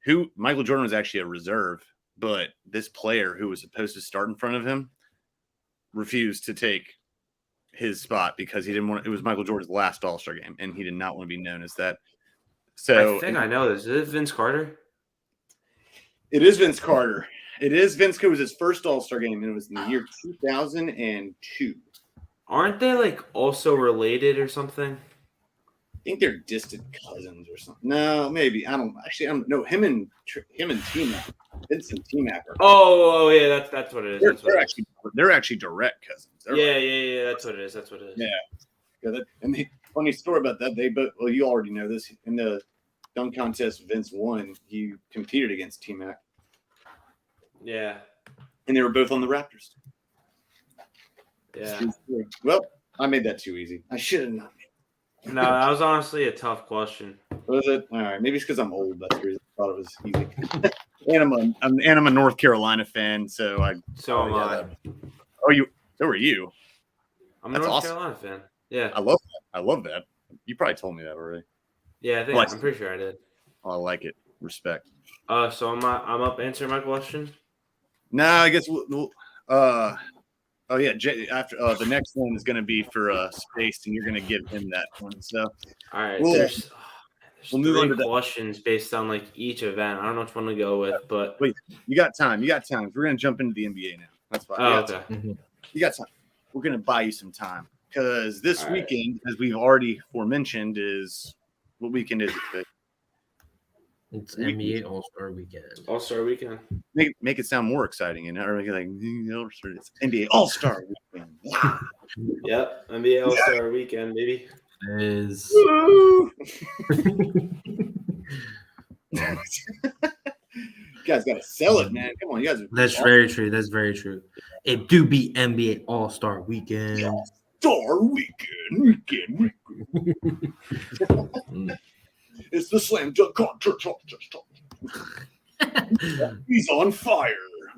who Michael Jordan was actually a reserve, but this player who was supposed to start in front of him refused to take his spot because he didn't want. It was Michael Jordan's last All-Star game, and he did not want to be known as that. So I think I know this. Is it Vince Carter? it is Vince Carter. It is Vince. It was his first All-Star game, and it was in the year 2002. Aren't they like also related or something? I think they're distant cousins or something. No, maybe I don't. Actually, I don't know. Him and T-Mac, Vincent T-Mac. Oh yeah, that's what it is. They're actually direct cousins. Yeah. That's what it is. Yeah. And the funny story about that, well, you already know this. In the dunk contest Vince won, he competed against T-Mac. Yeah. And they were both on the Raptors. Yeah. Well, I made that too easy. I should have not made it. No, that was honestly a tough question. Was it? All right. Maybe it's because I'm old. That's the reason I thought it was easy. And I'm a North Carolina fan, so I. So am I. So are you. I'm a North Carolina fan. Yeah. I love that. You probably told me that already. Yeah, I'm pretty sure I did. Oh, I like it. Respect. So I'm up answering my question. No, I guess we'll oh yeah, after the next one is going to be for Space, and you're going to give him that one. So, all right, there's move on to questions based on like each event. I don't know which one to go with, but wait, you got time. We're going to jump into the NBA now. That's fine. Okay. You got time. We're going to buy you some time because this weekend, as we've already aforementioned, is what weekend is it? It's NBA All-Star Weekend. All-Star Weekend. Make it sound more exciting, and or like it's NBA All-Star Weekend. Yep, NBA All-Star Weekend, baby. Is you guys got to sell it, man. Come on, you guys. That's very true. That's very true. It do be NBA All-Star Weekend. All-Star Weekend. It's the slam dunk contest. He's on fire.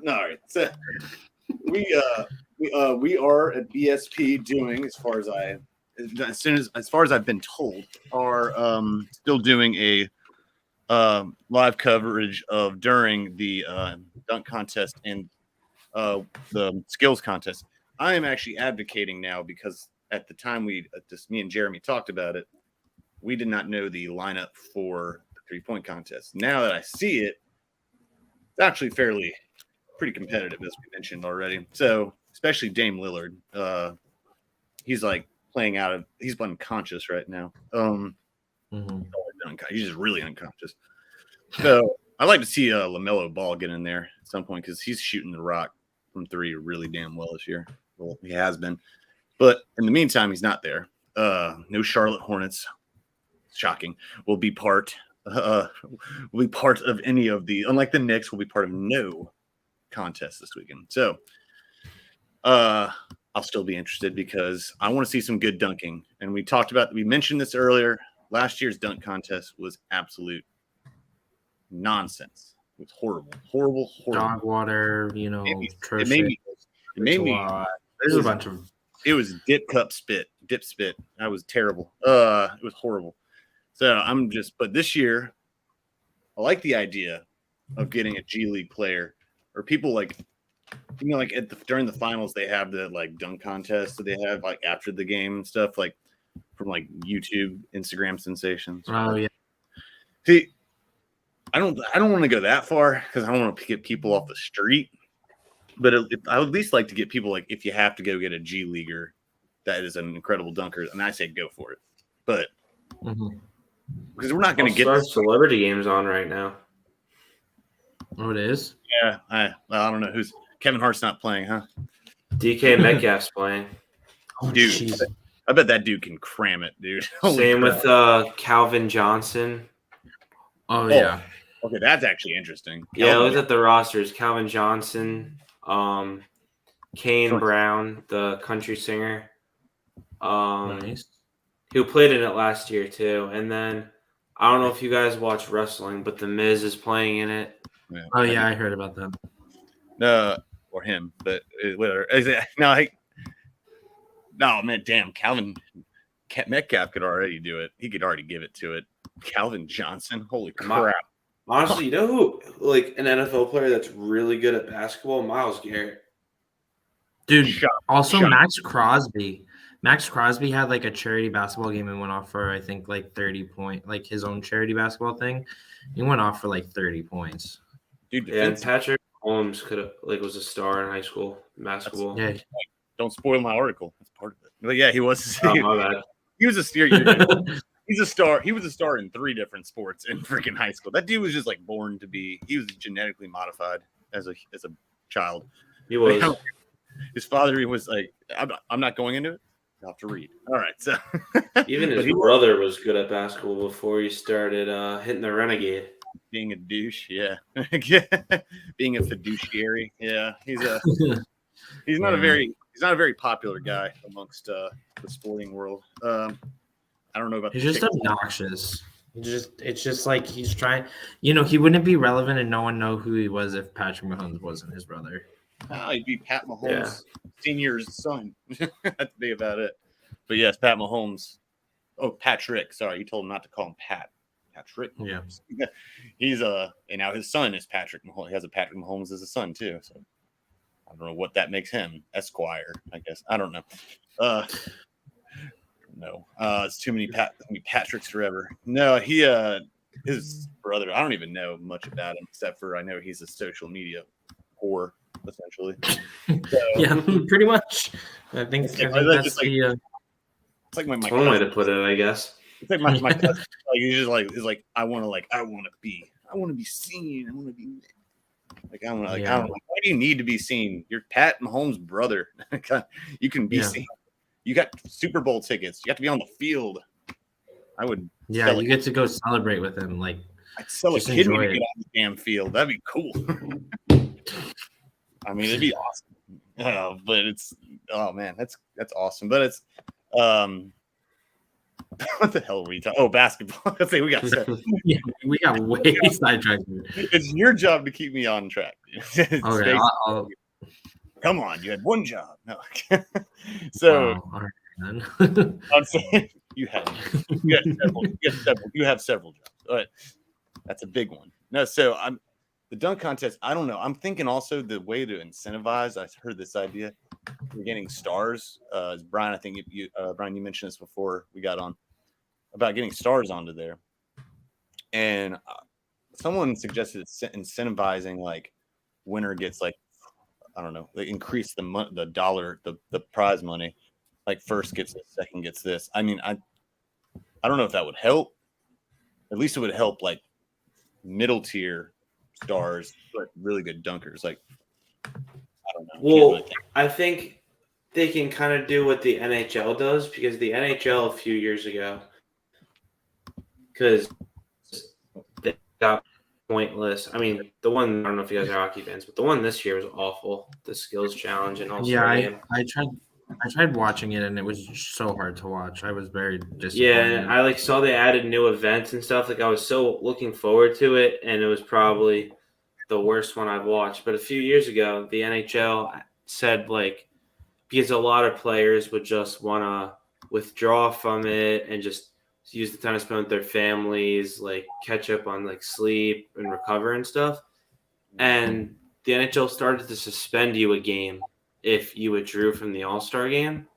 All right. So we are at BSP doing, as far as I've been told, are still doing a live coverage of during the dunk contest and the skills contest. I am actually advocating now because at the time me and Jeremy talked about it, we did not know the lineup for the 3-point contest. Now that I see it, it's actually pretty competitive, as we mentioned already. So, especially Dame Lillard, he's like he's unconscious right now. He's just really unconscious. So, I'd like to see LaMelo Ball get in there at some point because he's shooting the rock from 3 really damn well this year. Well, he has been. But in the meantime, he's not there. no Charlotte Hornets. Shocking. Will be part of any of the. Unlike the Knicks, will be part of no contest this weekend. So, I'll still be interested because I want to see some good dunking. And we mentioned this earlier. Last year's dunk contest was absolute nonsense. It was horrible. Dog water, It made me. There's a bunch of. It was dip spit. That was terrible. It was horrible. So but this year, I like the idea of getting a G League player or people like, like during the finals, they have the like dunk contest that they have like after the game and stuff like from like YouTube, Instagram sensations. Oh yeah. See, I don't want to go that far because I don't want to get people off the street. But I would at least like to get people like if you have to go get a G leaguer that is an incredible dunker, and I say go for it. But because we're not going to get celebrity games on right now. Oh, it is. Yeah, I don't know who's Kevin Hart's not playing, huh? DK Metcalf's playing. Oh, dude, geez. I bet that dude can cram it, dude. Same with Calvin Johnson. Oh yeah. Okay, that's actually interesting. Yeah, look at the rosters. Calvin Johnson, Kane Brown, the country singer. Nice. Who played in it last year too. And then I don't know if you guys watch wrestling, but The Miz is playing in it. Yeah, oh yeah, I heard about that. Or him, but whatever. No, man, damn, Metcalf could already do it. He could already give it to it. Calvin Johnson, holy crap! Honestly, you know who, like an NFL player that's really good at basketball? Myles Garrett. Dude, Max Crosby. Max Crosby had like a charity basketball game and went off for I think like 30 points, like his own charity basketball thing. He went off for like 30 points. Dude, yeah, and Patrick Mahomes was a star in high school basketball. Yeah. Don't spoil my article. That's part of it. But yeah, he was. Oh, my bad. He was a star. He's a star. He was a star in 3 different sports in freaking high school. That dude was just like born to be. He was genetically modified as a child. He was. His father was like, I'm not going into it. I'll have to read. All right. So even his brother was good at basketball before he started hitting the renegade. Being a douche, yeah. Being a fiduciary, yeah. He's not a very popular guy amongst the sporting world. I don't know about. He's just obnoxious. It's just like he's trying. He wouldn't be relevant and no one know who he was if Patrick Mahomes wasn't his brother. He'd be Pat Mahomes Senior's son. That'd be about it. But yes, Pat Mahomes. Oh, Patrick. Sorry, you told him not to call him Pat. Patrick Mahomes. Yeah. He's and now his son is Patrick Mahomes. He has a Patrick Mahomes as a son too. So I don't know what that makes him. Esquire, I guess. I don't know. No. It's too many Patricks forever. No, his brother, I don't even know much about him except for I know he's a social media whore, essentially. So, yeah, pretty much. I think that's the it's like my one way to put it, I guess. It's like my cousin. He's just like I want to be seen. I want to be like I want to why do you need to be seen? You're Pat Mahomes' brother. You can be seen. You got Super Bowl tickets. You have to be on the field. I would. Yeah, you get to go celebrate with him. Like I'd sell a kidney to get on the damn field. That'd be cool. I mean, it'd be awesome. But it's man, that's awesome. But it's what the hell were we talking? Oh, basketball. Let's say we got way sidetracked. It's your job to keep me on track. Okay, come on, you had one job. No. So I'm saying you have several jobs. But that's a big one. No, so the dunk contest, I don't know. I'm thinking also the way to incentivize. I heard this idea. We're getting stars. Brian, I think Brian, you mentioned this before we got on about getting stars onto there. And someone suggested incentivizing like winner gets like, I don't know, they increase the dollar, the prize money. Like first gets this, second gets this. I mean, I don't know if that would help. At least it would help like middle tier stars, but really good dunkers. Like I don't know. Well, I think they can kind of do what the NHL does, because the NHL a few years ago, because they got pointless. I mean, the one, I don't know if you guys are hockey fans, but the one this year was awful. The skills challenge and All-Star Yeah, game. I tried watching it and it was so hard to watch. I was very disappointed. Yeah, and I saw they added new events and stuff. I was so looking forward to it, and it was probably the worst one I've watched. But a few years ago, the NHL said because a lot of players would just want to withdraw from it and just use the time to spend with their families, catch up on sleep and recover and stuff. And the NHL started to suspend you a game if you withdrew from the All-Star game.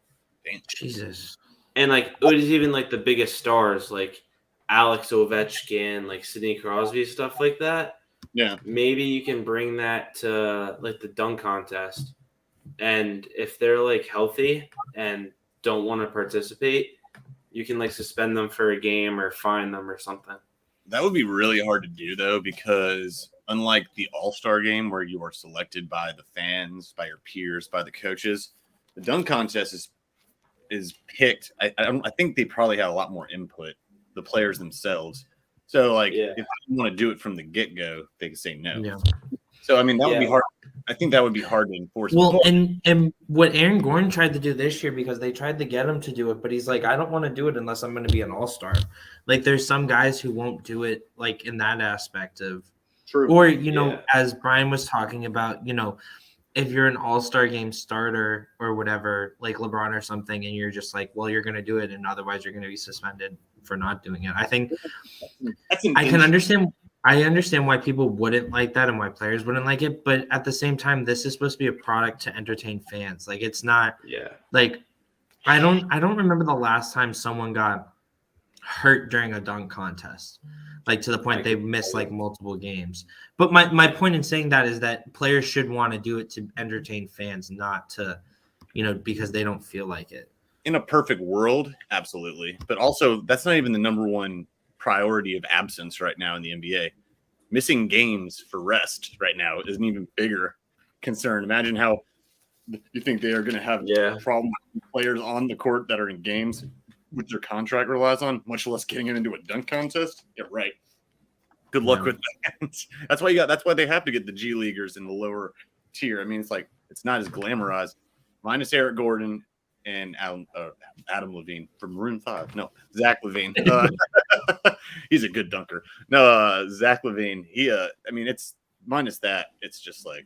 Jesus. And it was even the biggest stars like Alex Ovechkin, Sidney Crosby, stuff like that. Yeah. Maybe you can bring that to the dunk contest. And if they're healthy and don't want to participate, you can suspend them for a game or fine them or something. That would be really hard to do though, because unlike the All-Star game where you are selected by the fans, by your peers, by the coaches, the dunk contest is picked. I think they probably have a lot more input, the players themselves. So if they want to do it from the get-go, they can say no. Yeah. So I mean that would be hard. I think that would be hard to enforce. Well, and what Aaron Gordon tried to do this year, because they tried to get him to do it, but he's like, I don't want to do it unless I'm going to be an all-star. There's some guys who won't do it in that aspect of True. Or, as Brian was talking about, if you're an all-star game starter or whatever, like LeBron or something, and you're just well, you're going to do it, and otherwise you're going to be suspended for not doing it. I think I understand why people wouldn't like that and why players wouldn't like it, but at the same time, this is supposed to be a product to entertain fans. It's not I don't remember the last time someone got hurt during a dunk contest, to the point they missed multiple games. But my point in saying that is that players should want to do it to entertain fans, not to, because they don't feel like it. In a perfect world, absolutely. But also, that's not even the number one priority of absence right now in the NBA. Missing games for rest right now is an even bigger concern. Imagine how you think they are going to have a problem with players on the court that are in games which their contract relies on, much less getting it into a dunk contest. Yeah, right. Good luck with that. That's why they have to get the G Leaguers in the lower tier. I mean, it's not as glamorized. Minus ERok Gordon and Adam Levine from Maroon 5. No, Zach Levine. He's a good dunker. No, Zach Levine. It's minus that. It's just what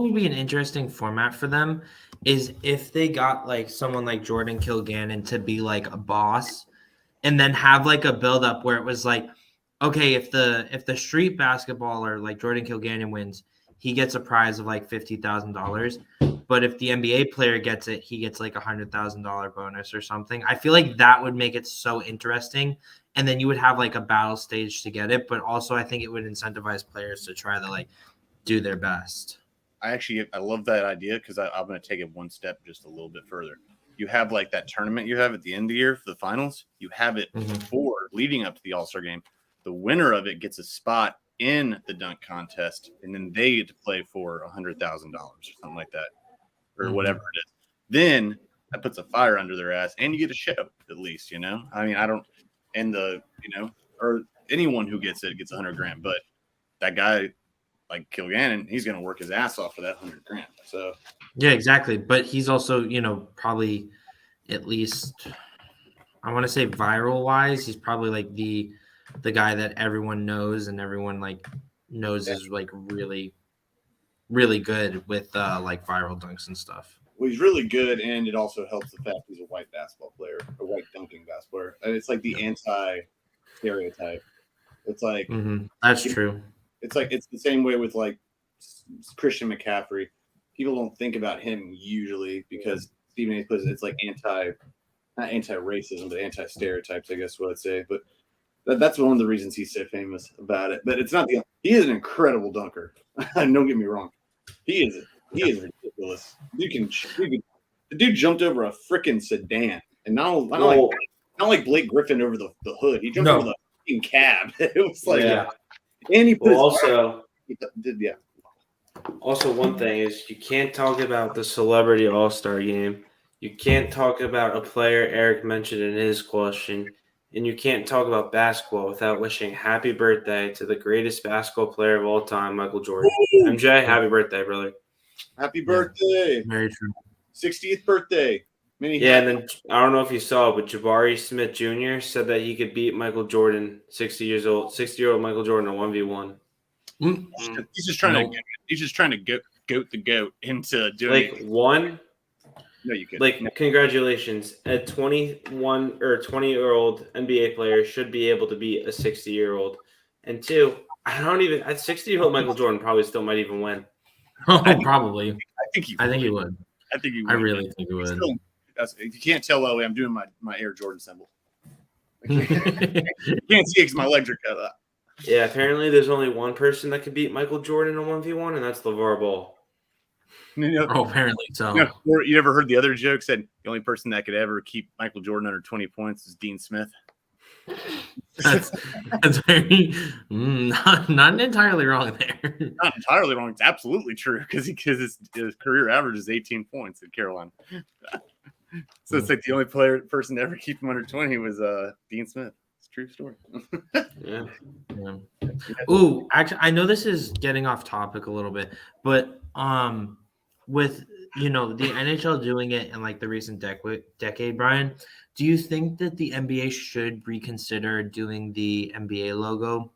would be an interesting format for them is if they got someone like Jordan Kilgannon to be a boss, and then have a build up where it was okay, if the street basketballer like Jordan Kilgannon wins, he gets a prize of $50,000. But if the NBA player gets it, he gets $100,000 bonus or something. I feel that would make it so interesting. And then you would have a battle stage to get it. But also I think it would incentivize players to try to do their best. I love that idea, because I'm going to take it one step just a little bit further. You have that tournament you have at the end of the year for the finals. You have it before leading up to the All-Star game. The winner of it gets a spot in the dunk contest, and then they get to play for $100,000 or something like that, or whatever it is. Then that puts a fire under their ass, and you get a show at least. Or anyone who gets it gets $100,000, but that guy like Kilgannon, he's going to work his ass off for that $100,000. So yeah, exactly. But he's also, probably at least, I want to say viral wise, he's probably the guy that everyone knows and everyone knows is really, really good with viral dunks and stuff. Well, he's really good, and it also helps the fact he's a white basketball player, a white dunking basketball player. And it's the anti-stereotype. It's that's true. It's it's the same way with Christian McCaffrey. People don't think about him usually because Stephen A. plays it's not anti-racism, but anti-stereotypes, I guess what I'd say. But that's one of the reasons he's so famous about it. But it's not he is an incredible dunker. Don't get me wrong. He is ridiculous. The dude jumped over a freaking sedan, and not like Blake Griffin over the hood. He jumped over the fucking cab. It was and he put Also, one thing is you can't talk about the celebrity all-star game. You can't talk about a player Eric mentioned in his question, and you can't talk about basketball without wishing happy birthday to the greatest basketball player of all time, Michael Jordan. MJ, happy birthday, brother. Happy Yeah. birthday. Very true. 60th birthday. Yeah, and then I don't know if you saw, but Jabari Smith Jr. said that he could beat Michael Jordan, 60-year-old Michael Jordan, a 1v1. He's just trying to goat the goat into doing Like one. No, you could. Like, congratulations. A 21 or 20-year-old NBA player should be able to beat a 60-year-old. And two, a 60-year-old Michael Jordan probably still might even win. Oh, probably. I think he would. I think he would. I really think he would. Still, if you can't tell, I'm doing my Air Jordan symbol. You can't see it because my legs are cut up. Yeah, apparently there's only one person that could beat Michael Jordan in a 1v1, and that's LeVar Ball. Apparently so. You ever heard the other joke said the only person that could ever keep Michael Jordan under 20 points is Dean Smith? That's very not entirely wrong there. Not entirely wrong. It's absolutely true because his career average is 18 points at Carolina. So it's like the only person to ever keep him under 20 was Dean Smith. It's a true story. Yeah. Ooh, actually, I know this is getting off topic a little bit, but with the NHL doing it in like the recent decade, Brian, do you think that the NBA should reconsider doing the NBA logo,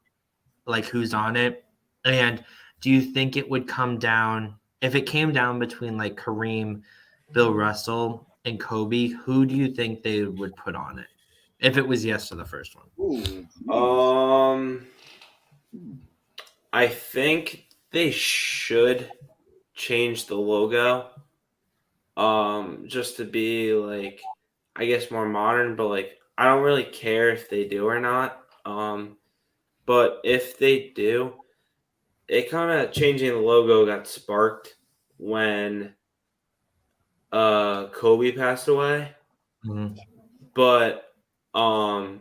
like who's on it? And do you think it would come down, if it came down between like Kareem, Bill Russell, and Kobe, who do you think they would put on it? If it was yes to the first one. Ooh. I think they should change the logo. Just to be like, I guess more modern, but like I don't really care if they do or not. But if they do, it kind of changing the logo got sparked when Kobe passed away. Mm-hmm. But I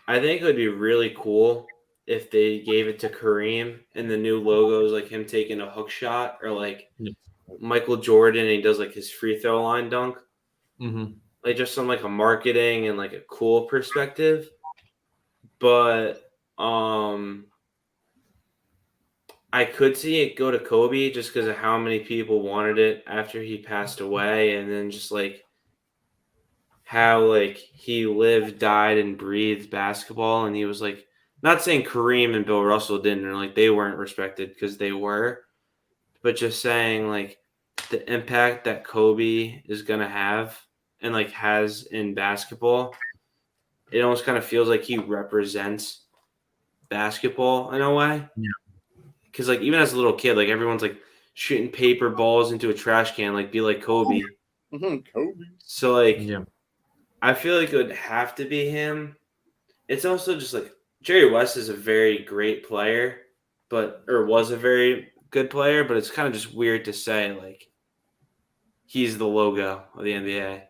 think it would be really cool if they gave it to Kareem and the new logos, like him taking a hook shot, or like Michael Jordan and he does like his free throw line dunk. Mm-hmm. Like just some like a marketing and like a cool perspective. But I could see it go to Kobe just because of how many people wanted it after he passed away, and then just like how like he lived, died, and breathed basketball. And he was like, not saying Kareem and Bill Russell didn't, or like they weren't respected, because they were, but just saying like the impact that Kobe is gonna have and like has in basketball. It almost kind of feels like he represents basketball in a way. Yeah. Because like even as a little kid, like everyone's like shooting paper balls into a trash can, like be like Kobe. Kobe. So like, Yeah. I feel like it would have to be him. It's also just like Jerry West is a very great player, or was a very good player, but it's kind of just weird to say like he's the logo of the NBA.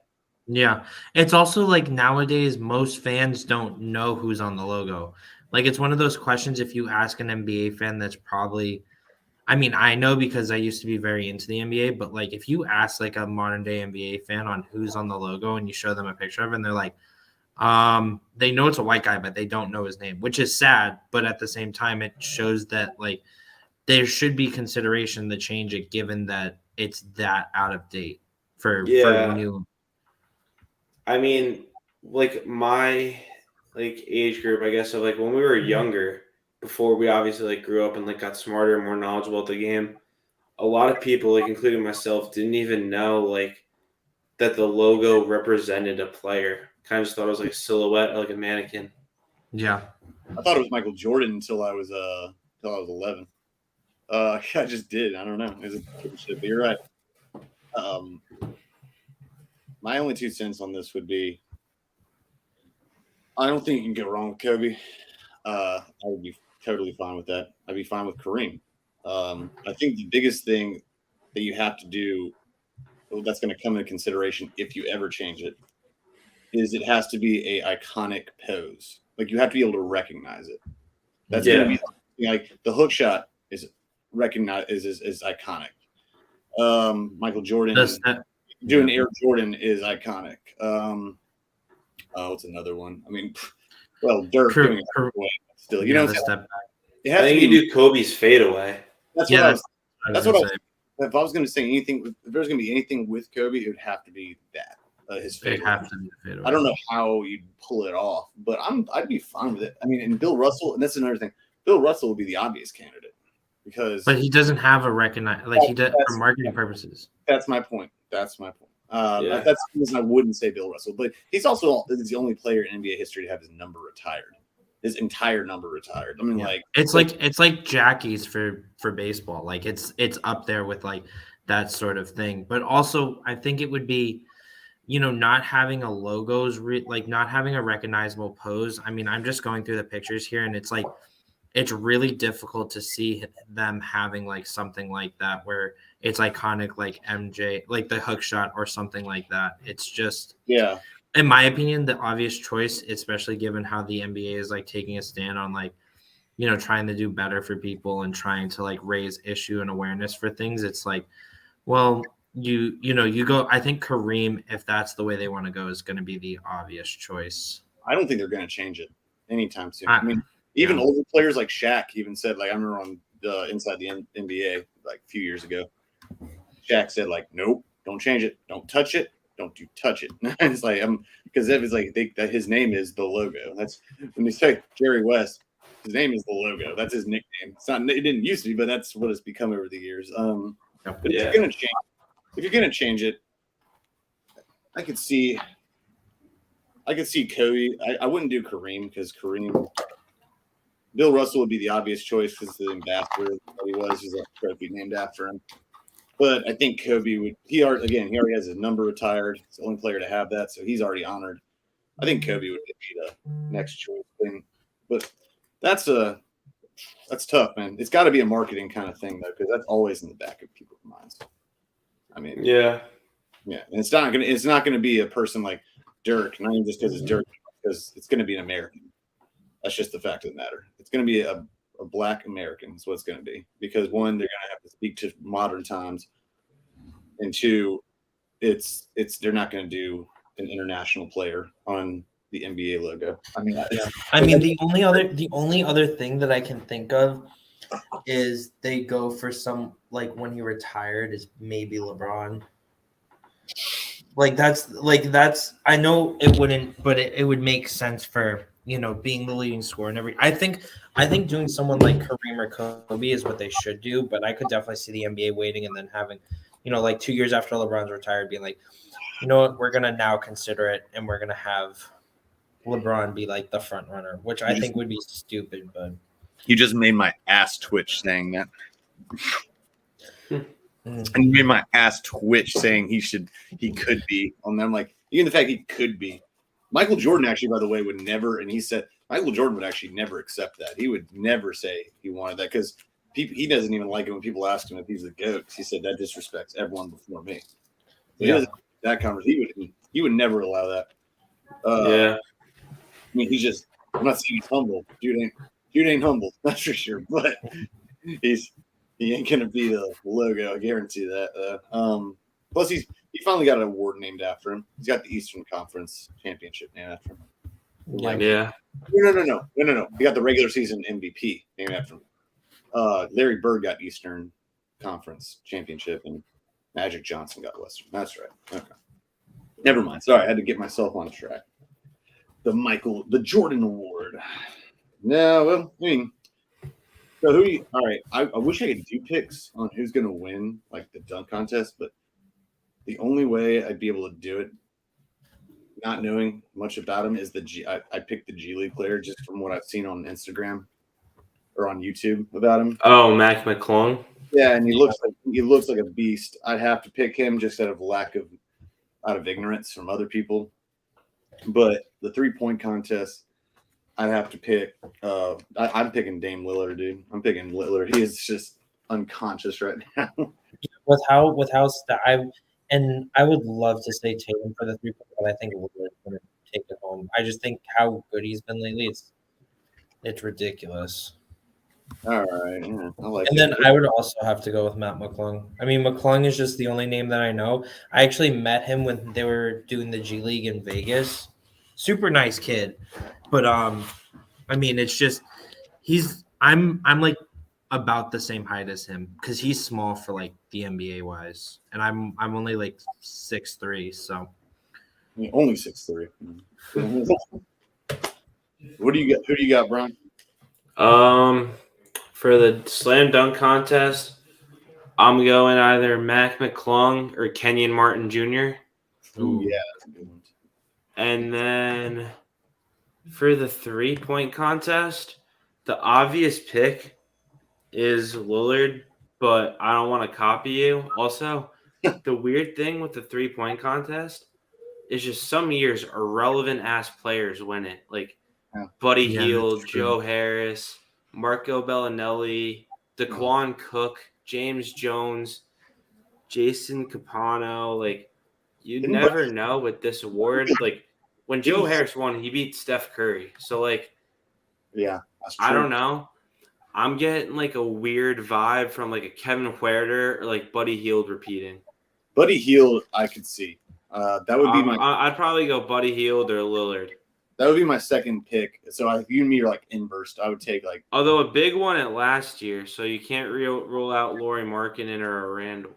Yeah. It's also like nowadays most fans don't know who's on the logo. Like it's one of those questions, if you ask an NBA fan, that's probably, I mean, I know because I used to be very into the NBA, but like if you ask like a modern day NBA fan on who's on the logo and you show them a picture of it and they're like, they know it's a white guy, but they don't know his name, which is sad. But at the same time, it shows that like there should be consideration to change it, given that it's that out of date for new. I mean, like my like age group, I guess, of like when we were younger, before we obviously like grew up and like got smarter and more knowledgeable at the game, a lot of people, like including myself, didn't even know like that the logo represented a player. Kind of just thought it was like a silhouette, like a mannequin. Yeah, I thought it was Michael Jordan until I was 11. I just did. I don't know. It was a shit, but you're right. My only 2 cents on this would be, I don't think you can go wrong with Kobe. I would be totally fine with that. I'd be fine with Kareem. I think the biggest thing that you have to do, that's going to come into consideration if you ever change it, is it has to be a iconic pose. Like you have to be able to recognize it. That's going to be like the hook shot is recognize is iconic. Michael Jordan Yeah. Air Jordan is iconic. What's another one? I mean, well, Dirk doing it away, still, you know, the step back. it I has to think be. you do Kobe's fadeaway. That's Yeah, what I was. I That's was what I gonna was. If I was going to say anything, if there's going to be anything with Kobe, it would have to be that his say. It fadeaway. have to be the fadeaway. I don't know how you'd pull it off, but I'd be fine with it. I mean, and Bill Russell, and that's another thing. Bill Russell would be the obvious candidate because. But he doesn't have a recognize he does for marketing purposes. That's my point. That's my point. Yeah. That's the reason I wouldn't say Bill Russell, but he's also the only player in NBA history to have his number retired, his entire number retired. I mean, Yeah. like it's like Jackie's for baseball. Like it's up there with like that sort of thing. But also, I think it would be, not having a logos, like not having a recognizable pose. I mean, I'm just going through the pictures here, and it's like it's really difficult to see them having like something like that where it's iconic, like MJ, like the hook shot or something like that. It's just, yeah. in my opinion, the obvious choice, especially given how the NBA is like taking a stand on like, trying to do better for people and trying to like raise issue and awareness for things. It's like, well, you go. I think Kareem, if that's the way they want to go, is going to be the obvious choice. I don't think they're going to change it anytime soon. I mean, even older players like Shaq even said, like, I remember on Inside the NBA like a few years ago, Shaq said, like, nope, don't change it, don't touch it, don't you touch it. And it's like because if it's like that his name is the logo. That's when they say Jerry West, his name is the logo. That's his nickname. It's not. It didn't used to be, but that's what it's become over the years. But if you're gonna change it, I could see Kobe. I wouldn't do Kareem because Bill Russell would be the obvious choice because the ambassador that he was. He's a trophy named after him. But I think Kobe would. He already has his number retired. He's the only player to have that, so he's already honored. I think Kobe would be the next choice thing. But that's tough, man. It's got to be a marketing kind of thing though, because that's always in the back of people's minds. I mean, yeah. And it's not gonna be a person like Dirk, not even just because it's Dirk, because it's gonna be an American. That's just the fact of the matter. It's gonna be a Black American is what it's gonna be, because one, they're gonna have to speak to modern times, and two, they're not gonna do an international player on the NBA logo. I mean, the only other thing that I can think of is they go for some, like when he retired, is maybe LeBron. That's I know it wouldn't, but it would make sense for being the leading scorer and every. I think doing someone like Kareem or Kobe is what they should do, but I could definitely see the NBA waiting and then having, like 2 years after LeBron's retired, being like, you know what, we're gonna now consider it, and we're gonna have LeBron be like the front runner, which I think would be stupid. But you just made my ass twitch saying that. And you made my ass twitch saying he could be on them. Like, even the fact he could be. Michael Jordan actually, by the way, would never, and he said Michael Jordan would actually never accept that. He would never say he wanted that because he doesn't even like it when people ask him if he's the GOAT. He said that disrespects everyone before me. So that conversation, he would never allow that. I mean, I'm not saying he's humble. Dude ain't humble, that's for sure. But he ain't gonna be the logo. I guarantee that. Plus, he finally got an award named after him. He's got the Eastern Conference Championship named after him. No. He got the regular season MVP named after him. Larry Bird got Eastern Conference Championship, and Magic Johnson got Western. That's right. Okay. Never mind. Sorry, I had to get myself on track. The Jordan Award. No, well, I mean, so all right, I wish I could do picks on who's going to win, like the dunk contest, but the only way I'd be able to do it, not knowing much about him, is I picked the G League player just from what I've seen on Instagram or on YouTube about him. Oh, Mac McClung. Yeah, and he looks like a beast. I'd have to pick him just out of ignorance from other people. But the 3-point contest, I'd have to pick. I'm picking Dame Lillard, dude. I'm picking Lillard. He is just unconscious right now. I would love to say Tatum for the 3-point, but I think Lillard's going to take it home. I just think how good he's been lately. It's ridiculous. All right. Yeah, I like And it. then I would also have to go with Matt McClung. I mean, McClung is just the only name that I know. I actually met him when they were doing the G League in Vegas. Super nice kid, but I mean, it's just I'm like about the same height as him because he's small for like the NBA wise, and I'm only like 6'3", so. Yeah, only 6'3". What do you got? Who do you got, Brian? For the slam dunk contest, I'm going either Mac McClung or Kenyon Martin Jr. Ooh, Ooh. yeah, that's a good one. And then for the 3-point contest, the obvious pick is Lillard, but I don't want to copy you. Also, the weird thing with the 3-point contest is just some years irrelevant ass players win it. Like Yeah. Buddy Yeah, Hield, that's true. Joe Harris, Marco Bellinelli, Daquan Cook, James Jones, Jason Capano. Like, you Didn't never know with this award. Like, when Joe Didn't- Harris won, he beat Steph Curry. So, like, Yeah, that's true. I don't know. I'm getting like a weird vibe from like a Kevin Huerter or like Buddy Hield repeating. Buddy Hield, I could see. That would be I'd probably go Buddy Hield or Lillard. That would be my second pick. So if you and me are like inversed, I would take like. Although a big one at last year, so you can't rule out Lauri Markkinen or a Randall.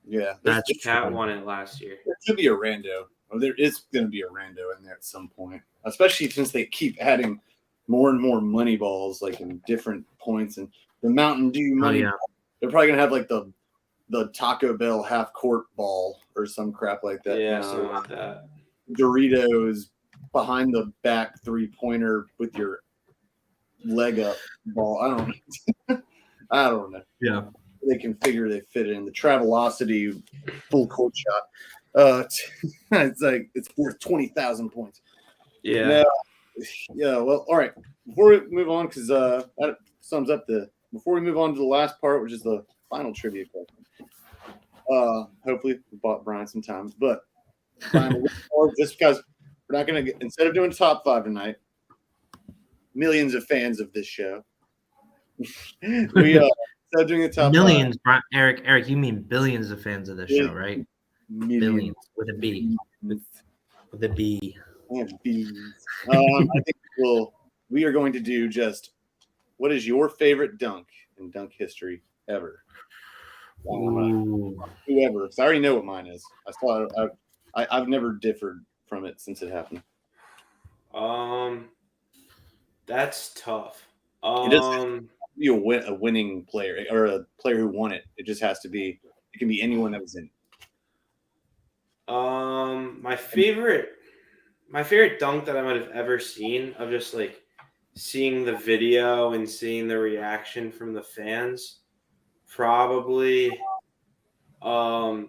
Yeah, That's Cat won it last year. There could be a rando. Or there is going to be a rando in there at some point, especially since they keep adding more and more money balls, like in different points, and the Mountain Dew money. yeah. They're probably going to have like the Taco Bell half court ball or some crap like that. Yeah, something like that. Doritos behind the back 3-pointer with your leg up ball. I don't know. I don't know. Yeah. They can figure they fit it in the Travelocity full court shot. It's like it's worth 20,000 points. Yeah. Now, yeah. Well, all right. Before we move on, because that sums up before we move on to the last part, which is the final trivia question. Hopefully we bought Brian some time, but just because we're not going to instead of doing top 5 tonight, millions of fans of this show. We instead of doing the top millions, Eric, you mean billions of fans of this show, right? Millions with a B. With a B. And bees. I think we are going to do just what is your favorite dunk in dunk history ever? Whoever, because I already know what mine is. I've never differed from it since it happened. That's tough. It doesn't be a winning player or a player who won it. It just has to be. It can be anyone that was in. My favorite dunk that I might have ever seen, of just like seeing the video and seeing the reaction from the fans, probably the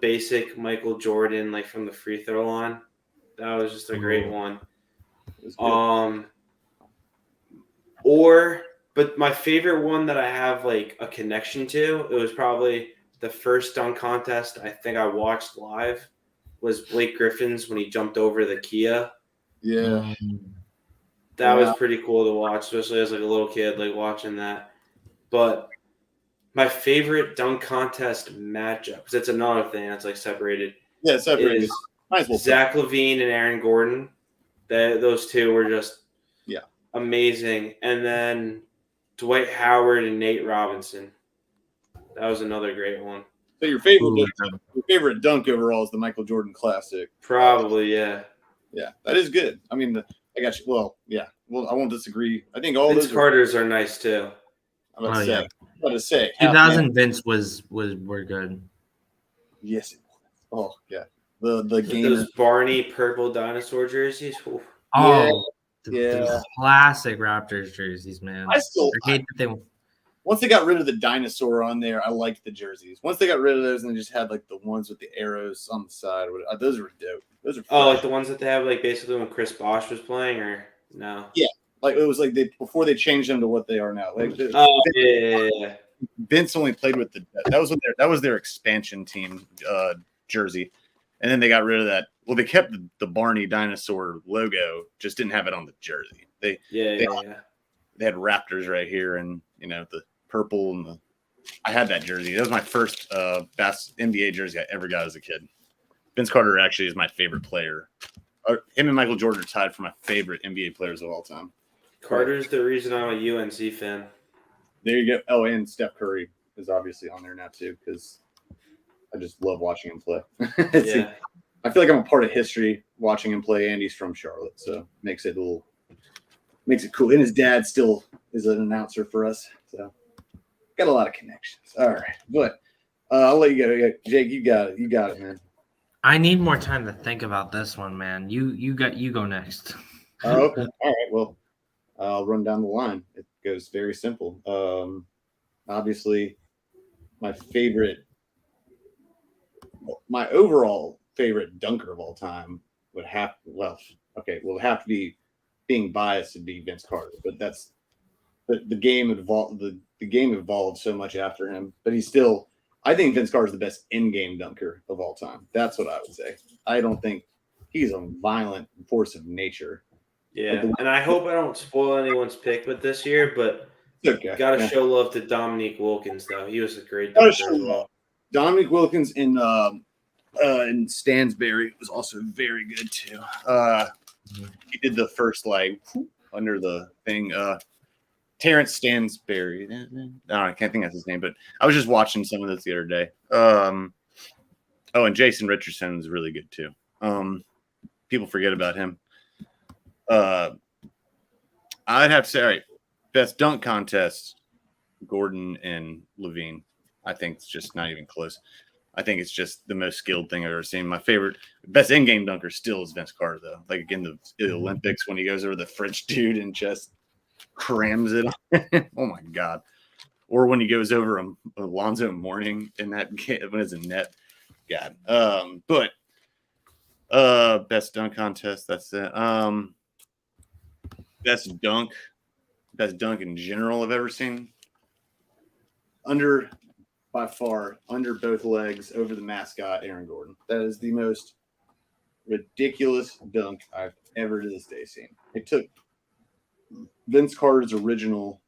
basic Michael Jordan, like from the free throw line. That was just a great one. But my favorite one that I have like a connection to, it was probably the first dunk contest I think I watched live, was Blake Griffin's when he jumped over the Kia. Yeah. That was pretty cool to watch, especially as like a little kid, like watching that. But my favorite dunk contest matchup, because it's another thing that's like separated. Yeah, separated. Is Zach LaVine and Aaron Gordon. Those two were just amazing. And then Dwight Howard and Nate Robinson. That was another great one. So your favorite dunk overall is the Michael Jordan Classic. Probably, yeah. Yeah, that is good. I mean, I got you. Well, yeah. Well, I won't disagree. I think all Vince those Carter's are nice too. I'm about to say. 2000 Vince were good. Yes. Oh yeah. The game. Those Barney purple dinosaur jerseys. Oof. Oh, the classic Raptors jerseys, man. I hate that they. Once they got rid of the dinosaur on there, I liked the jerseys. Once they got rid of those and they just had like the ones with the arrows on the side, those were dope. Those are like the ones that they have like basically when Chris Bosh was playing, or no? Yeah, like it was like before they changed them to what they are now. Like yeah. Vince only played with that was their expansion team jersey, and then they got rid of that. Well, they kept the Barney dinosaur logo, just didn't have it on the jersey. they had Raptors right here, and the purple and I had that jersey. That was my first NBA jersey I ever got as a kid. Vince Carter actually is my favorite player. Him and Michael Jordan are tied for my favorite NBA players of all time. Carter's the reason I'm a UNC fan. There you go. Oh, and Steph Curry is obviously on there now too because I just love watching him play. Yeah. I feel like I'm a part of history watching him play, and he's from Charlotte, so makes it cool. And his dad still is an announcer for us, so got a lot of connections. All right, but I'll let you go. Jake, you got it, man. I need more time to think about this one, man. You go next. Oh, okay. All right. Well, I'll run down the line. It goes very simple. Obviously, my overall favorite dunker of all time would have to be, being biased, to be Vince Carter, but that's the game evolved. The game evolved so much after him, but he's still. I think Vince Carter is the best in-game dunker of all time. That's what I would say. I don't think he's a violent force of nature. Yeah, and I hope I don't spoil anyone's pick with this year, but gotta show love to Dominique Wilkins, though. He was a great dunker as well. Dominique Wilkins in Stansbury was also very good too. He did the first under the thing. Terrence Stansbury. I can't think that's his name, but I was just watching some of this the other day. And Jason Richardson was really good too. People forget about him. I'd have to say, all right, best dunk contest, Gordon and Levine. I think it's just not even close. I think it's just the most skilled thing I've ever seen. My favorite, best in-game dunker still is Vince Carter, though. Like, again, the Olympics when he goes over the French dude and just crams it on. Oh, my God. Or when he goes over Alonzo Mourning in that game, when it's a net. God. Best dunk contest, that's it. Best dunk in general I've ever seen. By far, under both legs, over the mascot, Aaron Gordon. That is the most ridiculous dunk I've ever to this day seen. It took Vince Carter's original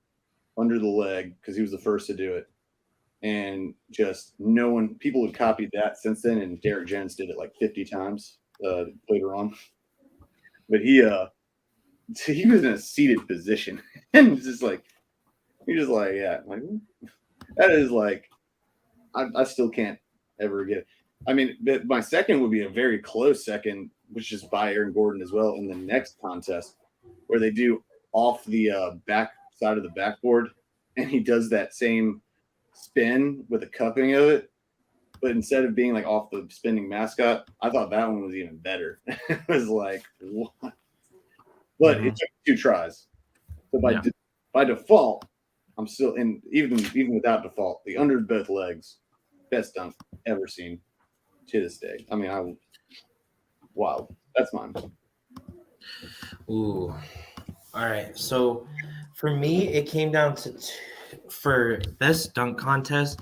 under the leg, because he was the first to do it, and just people have copied that since then, and Derek Jones did it like 50 times later on. But he was in a seated position, and that is like, I still can't ever get it. I mean, my second would be a very close second, which is by Aaron Gordon as well, in the next contest, where they do off the back side of the backboard, and he does that same spin with a cupping of it, but instead of being like off the spinning mascot, I thought that one was even better. It was like, what? But it took 2 tries. So by default, I'm still in, even without default, the under both legs, best dunk ever seen to this day. I mean, wow, that's mine. Ooh. All right. So for me, it came down to for best dunk contest.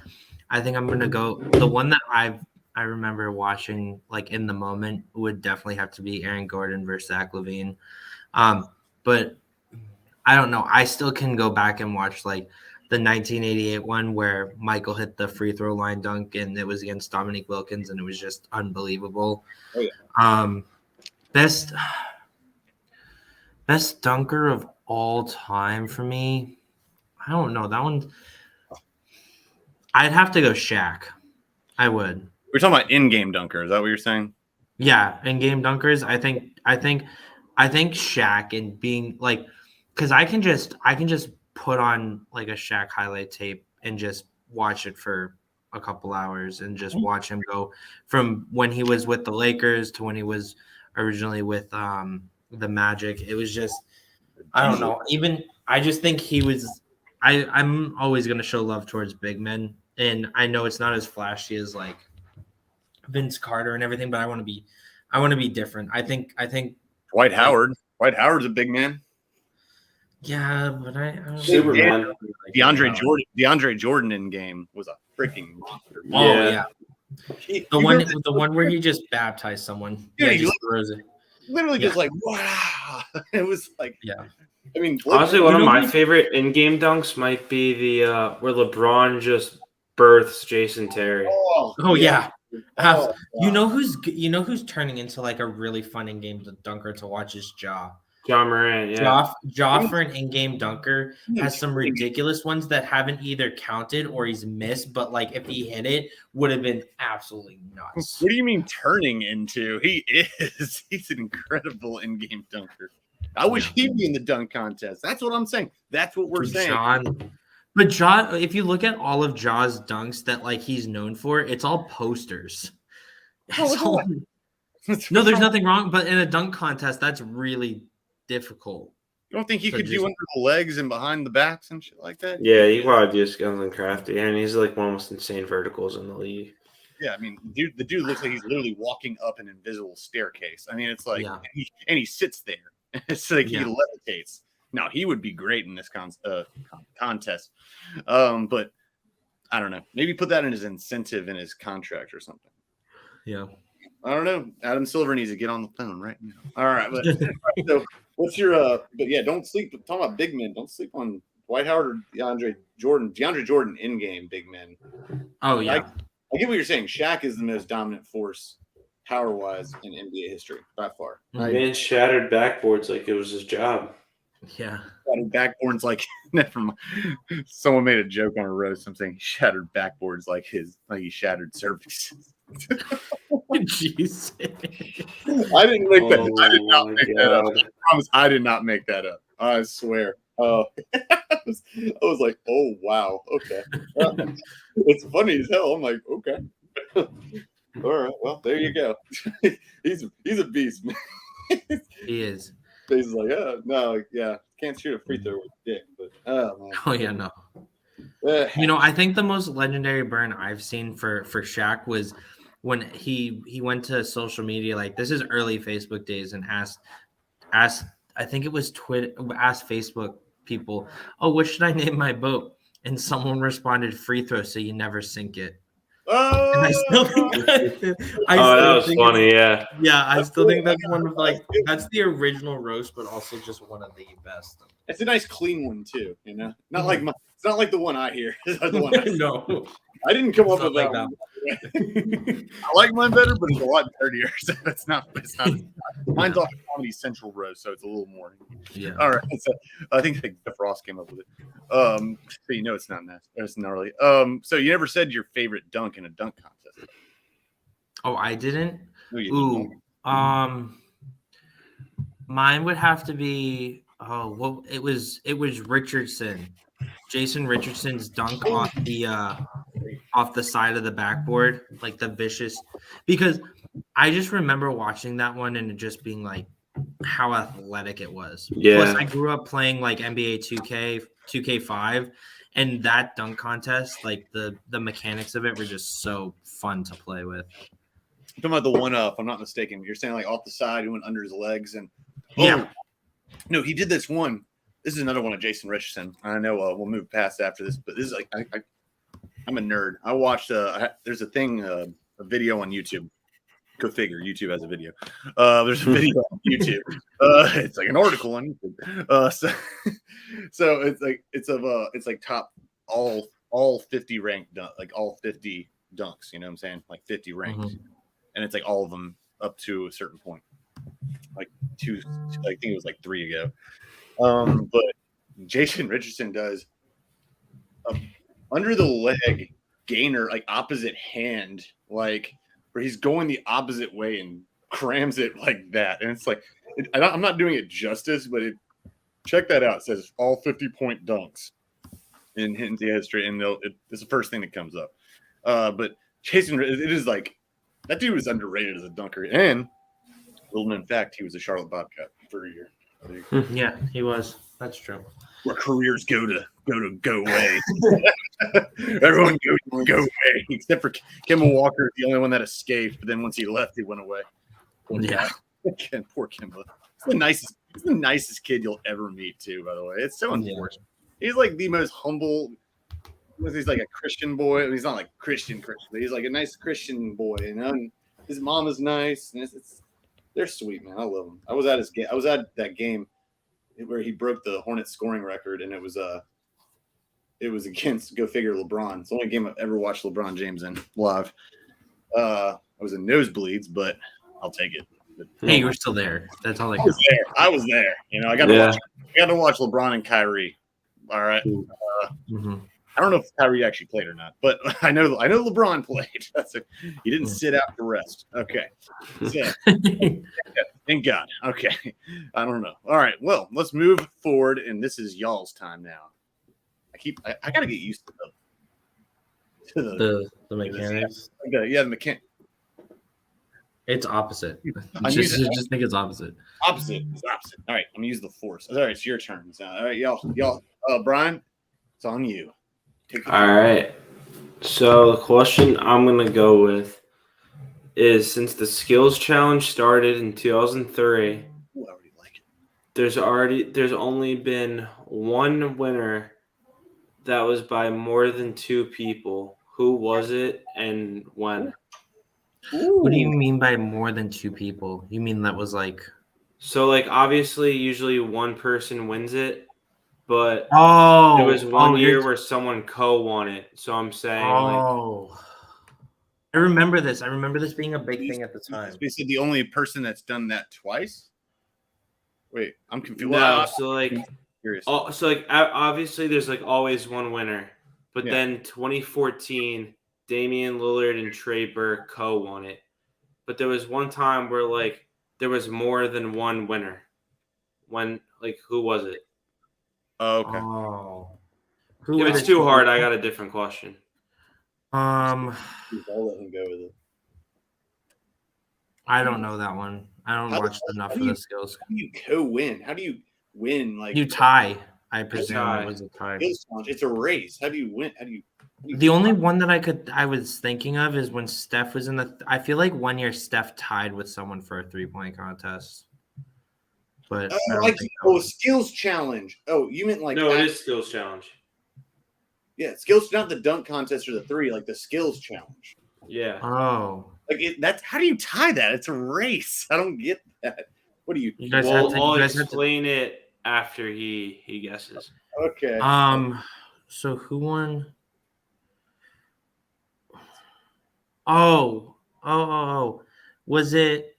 I think I'm gonna go the one that I remember watching like in the moment would definitely have to be Aaron Gordon versus Zach LaVine. But I don't know. I still can go back and watch like the 1988 one where Michael hit the free throw line dunk and it was against Dominique Wilkins and it was just unbelievable. Oh, yeah. Best dunker of all time for me. I don't know. That one I'd have to go Shaq. I would. We're talking about in-game dunker. Is that what you're saying? Yeah, in-game dunkers. I think Shaq and being like, because I can just put on like a Shaq highlight tape and just watch it for a couple hours and just watch him go from when he was with the Lakers to when he was originally with the Magic. It was just, I don't know. Even I just think he was. I'm always gonna show love towards big men, and I know it's not as flashy as like Vince Carter and everything, but I want to be different. I think Dwight Howard. Dwight Howard's a big man. Yeah, but I don't Superman. DeAndre Jordan in game was a freaking monster. Oh yeah. The one where he just baptized someone. Dude, yeah, just throws it. literally just like wow. It was like I mean, honestly, one of my favorite in-game dunks might be the where LeBron just births Jason Terry. Oh yeah. You know who's turning into like a really fun in-game dunker to watch is Ja. Ja Morant, yeah. Ja for an in-game dunker has some ridiculous ones that haven't either counted or he's missed, but like if he hit it, would have been absolutely nuts. What do you mean turning into? He is. He's an incredible in-game dunker. I wish he'd be in the dunk contest. That's what I'm saying. That's what we're saying. But Ja, if you look at all of Ja's dunks that like he's known for, it's all posters. No, there's nothing wrong, but in a dunk contest, that's really difficult. You don't think he could do under the legs and behind the backs and shit like that? Yeah, he probably do something crafty, and he's like one of the most insane verticals in the league. Yeah, I mean, the dude looks like he's literally walking up an invisible staircase. I mean, it's like, and he sits there. It's like he levitates. Now he would be great in this contest, but I don't know. Maybe put that in his incentive in his contract or something. Yeah, I don't know. Adam Silver needs to get on the phone right now. All right, but so what's your? But yeah, don't sleep. Talking about big men, don't sleep on Dwight Howard or DeAndre Jordan. DeAndre Jordan in game big men. Oh yeah, I get what you're saying. Shaq is the most dominant force power-wise in NBA history by far. Man shattered backboards like it was his job. Yeah. Shattered backboards like never mind. Someone made a joke on a roast. I'm saying shattered backboards like he shattered cervixes. Jeez. I didn't make that. I did not make that up. I promise I did not make that up. I swear. I was like, oh wow, okay. It's funny as hell. I'm like, okay. All right, well, there you go. he's a beast, man. He is. He's like, no, yeah, can't shoot a free throw with dick, but man. Oh yeah, no. You know, I think the most legendary burn I've seen for Shaq was when he went to social media, like this is early Facebook days, and asked I think it was Twitter, asked Facebook people, oh, what should I name my boat? And someone responded, free throw, so you never sink it. Oh, and I still think that was funny. Yeah, I still think that's one of that's the original roast, but also just one of the best. It's a nice clean one too, you know. Not like it's not like the one I hear. The one No, I didn't come up with that one. I like mine better, but it's a lot dirtier. So it's not. Mine's off Comedy Central roast, so it's a little more. Yeah. All right. So I think Jeff Ross came up with it. So you know it's not nasty. It's gnarly. So you never said your favorite dunk in a dunk contest. Oh, I didn't. No, you didn't. Mine would have to be. Oh, well, it was Richardson. Jason Richardson's dunk off the side of the backboard, like the vicious, because I just remember watching that one and it just being like how athletic it was. Yeah. Plus, I grew up playing like NBA 2K5, and that dunk contest, like the mechanics of it were just so fun to play with. You're talking about the one up, if I'm not mistaken. You're saying like off the side, he went under his legs, and no, he did this one. This is another one of Jason Richardson. I know we'll move past after this, but this is like I'm a nerd. I watched there's a thing, a video on YouTube. Go figure. YouTube has a video. There's a video on YouTube. It's like an article on YouTube. So it's like top all 50 ranked like all 50 dunks. You know what I'm saying? Like 50 ranked, and it's like all of them up to a certain point. Like I think it was like 3 ago. But Jason Richardson does a under the leg gainer, like opposite hand, like where he's going the opposite way and crams it like that. And it's like, I'm not doing it justice, but check that out. It says all 50-point dunks in NBA history, and it's the first thing that comes up. But Jason, it is like that dude was underrated as a dunker. And little known fact, he was a Charlotte Bobcat for a year. Yeah, he was. That's true. Where careers go away. Everyone go away, except for Kemba Walker, the only one that escaped. But then once he left, he went away. Poor Kemba. He's the nicest kid you'll ever meet, too. By the way, it's so unfortunate. He's like the most humble. He's like a Christian boy. He's not like Christian, but he's like a nice Christian boy. You know, and his mom is nice, and They're sweet, man. I love them. I was at his game. I was at that game where he broke the Hornets scoring record, and it was against, go figure, LeBron. It's the only game I've ever watched LeBron James in live. I was in nosebleeds, but I'll take it. Hey, you were still there. That's all I I was there. I was there. I got to watch LeBron and Kyrie. All right. Mm-hmm. I don't know if Kyrie actually played or not, but I know LeBron played. He didn't sit out to rest. Okay. So, thank God. Okay. I don't know. All right. Well, let's move forward, and this is y'all's time now. I gotta get used to the mechanics. The mechanic. It's opposite. I Just think it's opposite. Opposite. It's opposite. All right. I'm gonna use the force. All right. It's your turn now. All right, y'all. Brian, it's on you. All right. So the question I'm going to go with is, since the skills challenge started in 2003, Ooh, I already like it. there's only been one winner that was by more than 2 people. Who was it and when? Ooh. What do you mean by more than 2 people? You mean that was like... So, like, obviously, usually one person wins it. But there was one year where someone co-won it. So I'm saying, I remember this. I remember this being a big thing at the time. We said the only person that's done that twice. Wait, I'm confused. No, obviously there's like always one winner. But then 2014, Damian Lillard and Trey Burke co-won it. But there was one time where like there was more than one winner. Who was it? Oh, okay. If it's too hard, I got a different question. I'll let him go with it. I don't know that one. I don't watch enough of the skills. How do you co-win? How do you win? Like you tie. I presume it was a tie. It's a race. How do you win? The only one that I was thinking of is when Steph was in the. I feel like one year Steph tied with someone for a 3-point contest. But skills challenge. Oh, you meant like no, it is skills challenge. Yeah, skills, not the dunk contest or the 3, like the skills challenge. Yeah. Oh. That's how do you tie that? It's a race. I don't get that. What do you? I'll explain it after he guesses. Okay. So who won? Oh. Was it?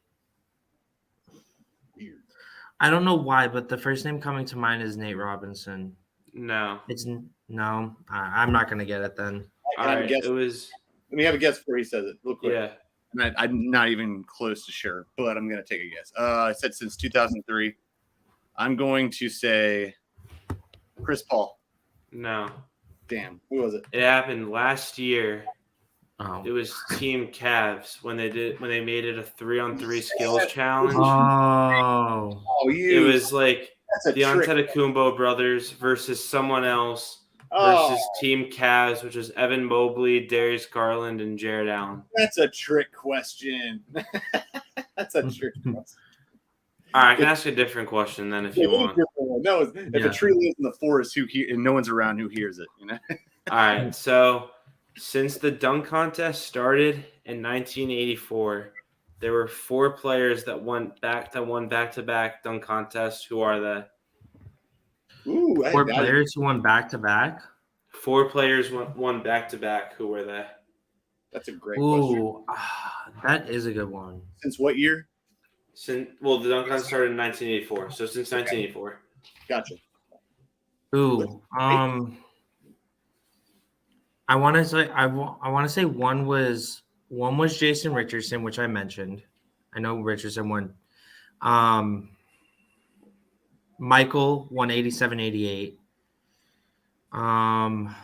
I don't know why, but the first name coming to mind is Nate Robinson. No. No. I'm not gonna get it then. It was. Let me have a guess before he says it, real quick. Yeah. And I'm not even close to sure, but I'm gonna take a guess. I said since 2003. I'm going to say Chris Paul. No. Damn. Who was it? It happened last year. Oh. It was Team Cavs when they made it a 3-on-3 skills challenge. It was like the Antetokounmpo brothers versus someone else versus Team Cavs, which was Evan Mobley, Darius Garland, and Jared Allen. That's a trick question. That's a trick question. All right, I can ask a different question then if you want. No, if a tree lives in the forest and no one's around, who hears it? All right, so since the dunk contest started in 1984, there were 4 players that won back-to-back dunk contests. Who are they? Ooh, 4 players who won back-to-back? 4 players won back-to-back. Who were they? That's a great question. That is a good one. Since what year? The dunk contest started in 1984. So since 1984. Gotcha. I want to say one was Jason Richardson, which I mentioned. I know Richardson won. Michael won 87-88. I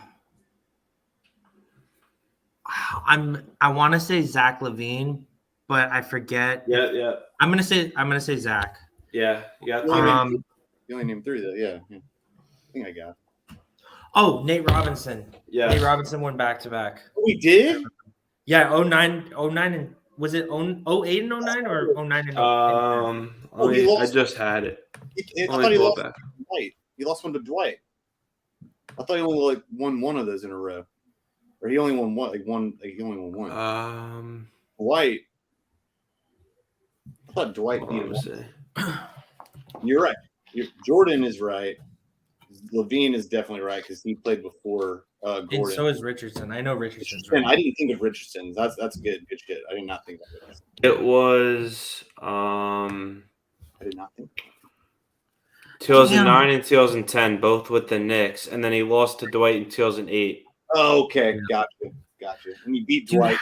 want to say Zach LaVine, but I forget. Yeah. I'm gonna say Zach. Yeah. You only named 3 though. Yeah. I think I got. Oh, Nate Robinson. Yeah. Nate Robinson won back-to-back. Oh, we did? Yeah, 09 and was it 08 and 09 or 09 and 08? I just had it. I thought he lost to Dwight. He lost one to Dwight. I thought he only won one of those in a row. Or he only won one, he only won one. Um, Dwight. I thought Dwight beat him. Let's see. You're right. Jordan is right. Levine is definitely right because he played before Gordon. And so is Richardson. I know Richardson's And right. I didn't think of Richardson. That's good shit. I did not think of Richardson. It was I did not think. 2009 and 2010, both with the Knicks, and then he lost to Dwight in 2008. Oh, okay, Yeah. gotcha. And he beat Dude, Dwight.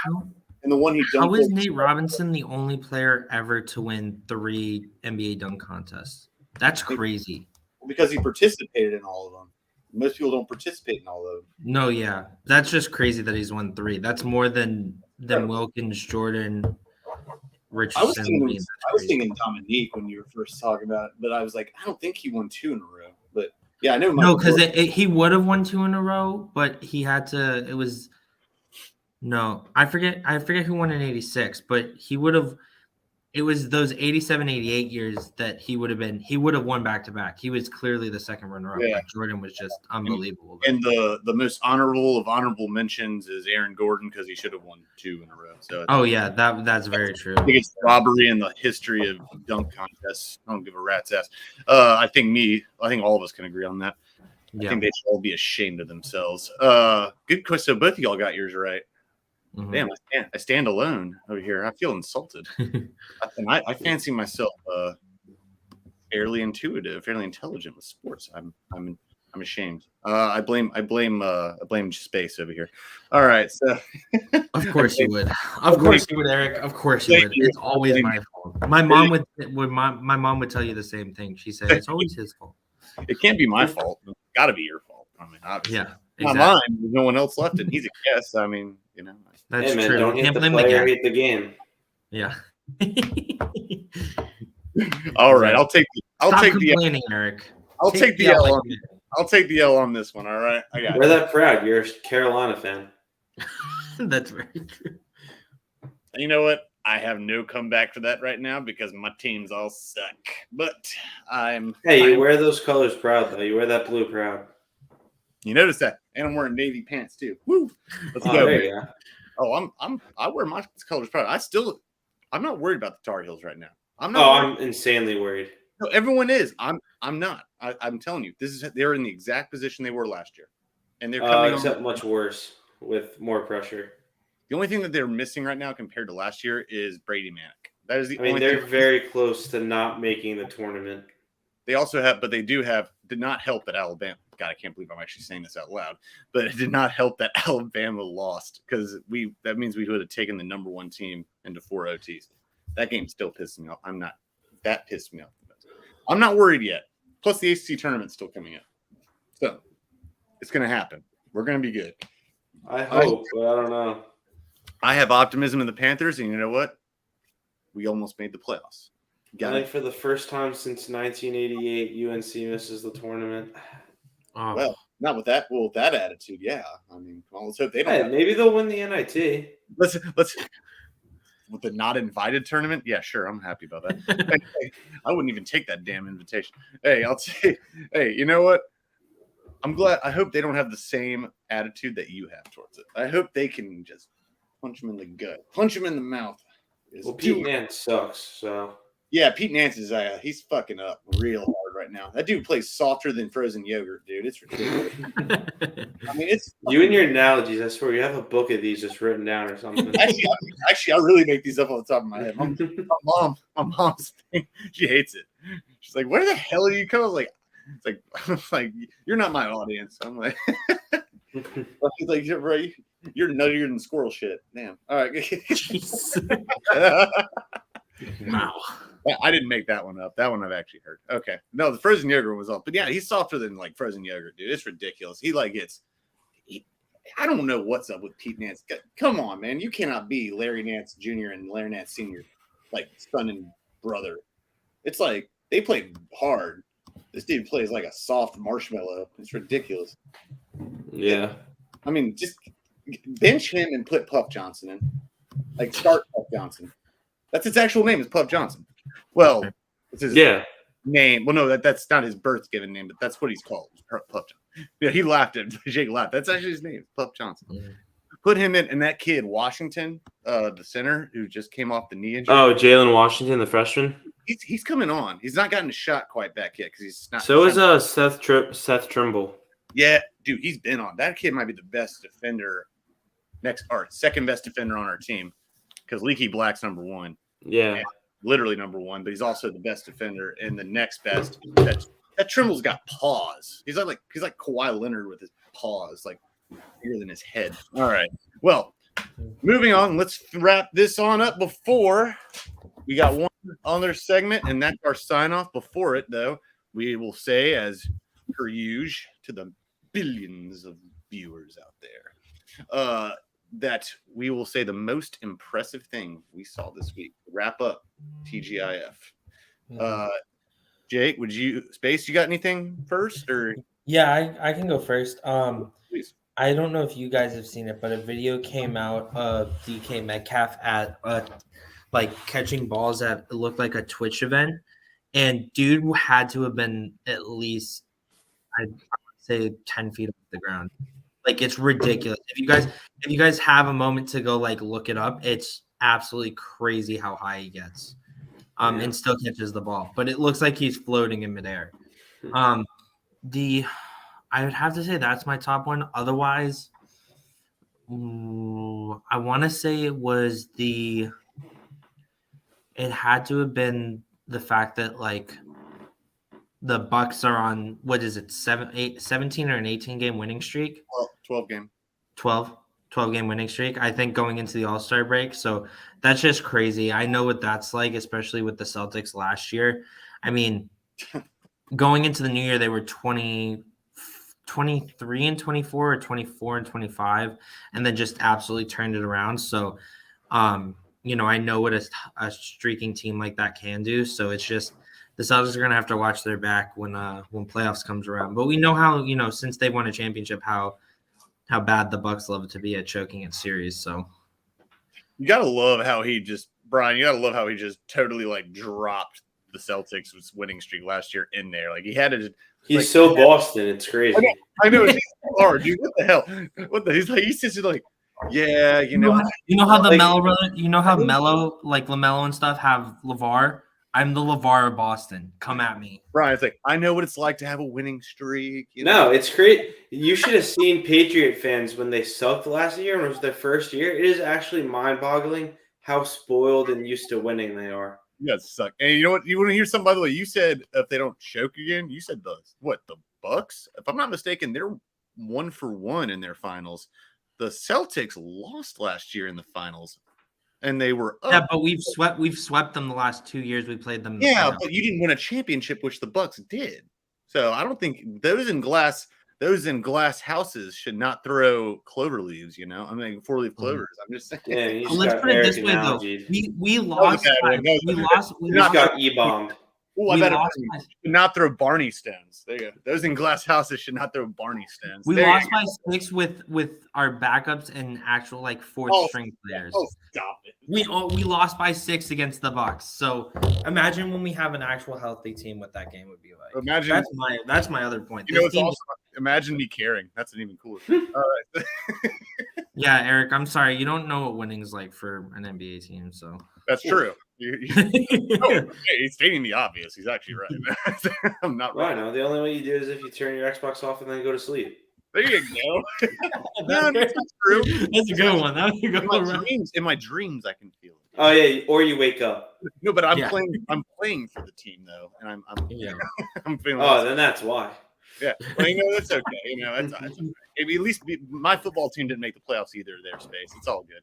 And the one he dunked. how is Nate Robinson the only player ever to win 3 NBA dunk contests? That's crazy. Because he participated in all of them. Most people don't participate in all of them. No, yeah. That's just crazy that he's won 3. That's more than Wilkins, Jordan, Richardson. I was Levine. thinking Dominique when you were first talking about it, but I was like, I don't think he won 2 in a row. But yeah, I know. No, because he would have won 2 in a row, but he had to. It was I forget who won in '86, but he would have. It was those 87, 88 years that he would have won back to back. He was clearly the second runner-up. Yeah. But Jordan was just unbelievable. And the most honorable of honorable mentions is Aaron Gordon because he should have won 2 in a row. So yeah, that's very true. I think it's robbery in the history of dunk contests. I don't give a rat's ass. I think all of us can agree on that. Yeah. I think they should all be ashamed of themselves. Good question. So both of y'all got yours right. Mhm. Damn, I stand alone over here. I feel insulted. I fancy myself fairly intuitive, fairly intelligent with sports. I'm ashamed. I blame space over here. All right, so Of course you would. Of course you would, Eric. Of course you would. It's always my fault. My mom would tell you the same thing. She said it's always his fault. it can't be my fault. It's got to be your fault. I mean, obviously. Yeah. Not Exactly. mine. There's no one else left, and he's a guest. I mean, That's Hey man, true. don't hit Can't the blame the player, guy. hit the game. Yeah. All right, I'll take Stop the complaining, Eric. I'll take the L like on I'll take the L on this one. All right, I got We're it. that proud. You're a Carolina fan. That's very true. You know what? I have no comeback for that right now because my teams all suck. But Hey, you wear those colors proud though. You wear that blue proud. You notice that, and I'm wearing navy pants too. Woo! Let's Oh, go. there you go. Oh, I wear my colors proud. I'm not worried about the Tar Heels right now. I'm not. Oh, worried. I'm insanely worried. No, everyone is. I'm not. I'm telling you, they're in the exact position they were last year, and they're coming Except on. much worse with more pressure. The only thing that they're missing right now compared to last year is Brady Manick. That is the I mean, only they're thing. very close to not making the tournament. They also have, but they did not help that Alabama. God, I can't believe I'm actually saying this out loud. But it did not help that Alabama lost because that means we would have taken the number 1 team into 4 OTs. That game still pisses me off. That pissed me off. I'm not worried yet. Plus the ACC tournament's still coming up. So it's going to happen. We're going to be good. I hope, but I don't know. I have optimism in the Panthers, and you know what? We almost made the playoffs. I think for the first time since 1988, UNC misses the tournament. Oh. Well, not with that. Well, with that attitude, yeah. I mean, well, let's hope they don't. Hey, maybe they'll win the NIT. Let's with the not invited tournament. Yeah, sure. I'm happy about that. Hey, I wouldn't even take that damn invitation. Hey, I'll say, hey, you know what? I'm glad. I hope they don't have the same attitude that you have towards it. I hope they can just punch him in the gut, punch him in the mouth. Well, Pete Nance sucks, so. Yeah, Pete Nance is he's fucking up real hard right now. That dude plays softer than frozen yogurt, dude. It's ridiculous. I mean, it's you and your analogies. I swear, you have a book of these just written down or something. Actually, I really make these up on the top of my head. My mom's thing, she hates it. She's like, "Where the hell are you coming?" I was like, "It's like you're not my audience." I'm like, "She's like, you're nuttier than squirrel shit." Damn. All right. Wow. I didn't make that one up. That one I've actually heard. Okay. No, the frozen yogurt was off. But yeah, he's softer than like frozen yogurt, dude. It's ridiculous. I don't know what's up with Pete Nance. Come on, man. You cannot be Larry Nance Jr. and Larry Nance Sr. like son and brother. It's like they played hard. This dude plays like a soft marshmallow. It's ridiculous. Yeah. I mean, just bench him and put Puff Johnson in. Like start Puff Johnson. That's his actual name is Puff Johnson. Well, it's his name. Well, no, that's not his birth given name, but that's what he's called. Puff Johnson. Yeah, he laughed at Jake laughed. That's actually his name, Puff Johnson. Put him in, and that kid Washington, the center who just came off the knee injury. Oh, Jalen Washington, the freshman. He's coming on. He's not gotten a shot quite back yet because he's not. So is Seth Trimble. Yeah, dude, he's been on. That kid might be the best defender second best defender on our team because Leaky Black's number 1. Yeah, literally number 1, but he's also the best defender and the next best. That Trimble's got paws. He's like Kawhi Leonard with his paws, like bigger than his head. All right. Well, moving on. Let's wrap this on up before we got one other segment, and that's our sign off. Before it, though, we will say, as per usual, to the billions of viewers out there, that we will say the most impressive thing we saw this week. Wrap up TGIF. Jake, you got anything first, or? Yeah, I can go first. Please. I don't know if you guys have seen it, but a video came out of DK Metcalf at like catching balls at it looked like a Twitch event, and dude had to have been at least I'd say 10 feet off the ground. Like, it's ridiculous. If you guys have a moment to go like look it up, it's absolutely crazy how high he gets. And still catches the ball, but it looks like he's floating in midair. I would have to say that's my top one. Otherwise, I want to say it had to have been the fact that like the Bucks are on, what is it, 17 or an 18 game winning streak? 12 game. 12 game winning streak, I think, going into the All-Star break. So that's just crazy. I know what that's like, especially with the Celtics last year. I mean, going into the new year, they were 23 and 24 or 24 and 25, and then just absolutely turned it around. So, I know what a streaking team like that can do. So it's just the Celtics are going to have to watch their back when playoffs comes around. But we know how, since they won a championship, how bad the Bucks love to be at choking at series. So you gotta love how he just totally like dropped the Celtics' winning streak last year in there. Like, he had to. He's so Boston, it's crazy. I know it's hard, dude. What the hell? He's just like, yeah, you know how the Melo, like LaMelo and stuff have LeVar. I'm the LeVar of Boston. Come at me. Brian's like, I know what it's like to have a winning streak. No, it's great. You should have seen Patriot fans when they sucked last year and it was their first year. It is actually mind-boggling how spoiled and used to winning they are. You guys suck. And you know what? You want to hear something, by the way? You said if they don't choke again, you said the Bucks? If I'm not mistaken, they're 1-for-1 in their finals. The Celtics lost last year in the finals. And they were up. Yeah, but we've swept them the last 2 years we played them. Yeah, but you didn't win a championship, which the Bucks did. So I don't think those in glass houses should not throw clover leaves. I mean, 4-leaf clovers. I'm just saying. Yeah, let's put it this way though. We lost. We just got e-bombed. Oh, I better not throw Barney stones. There you go. Those in glass houses should not throw Barney stones. We lost by 6 with our backups and actual like fourth string players. Oh, stop it. We lost by 6 against the Bucks. So imagine when we have an actual healthy team, what that game would be like. Imagine that's my other point. Imagine me caring. That's an even cooler. All right. Yeah, Eric, I'm sorry. You don't know what winning is like for an NBA team. So that's true. He's stating the obvious. He's actually right. I'm not right. No, the only way you do it is if you turn your Xbox off and then go to sleep. There you go. No, that's not true. That's a good one. That's a good one. In my dreams, I can feel it. Oh yeah, or you wake up. No, but I'm playing. I'm playing for the team though, and I'm feeling. Oh, then that's why. Yeah, well, that's okay. That's okay. At least my football team didn't make the playoffs either. Their space, it's all good.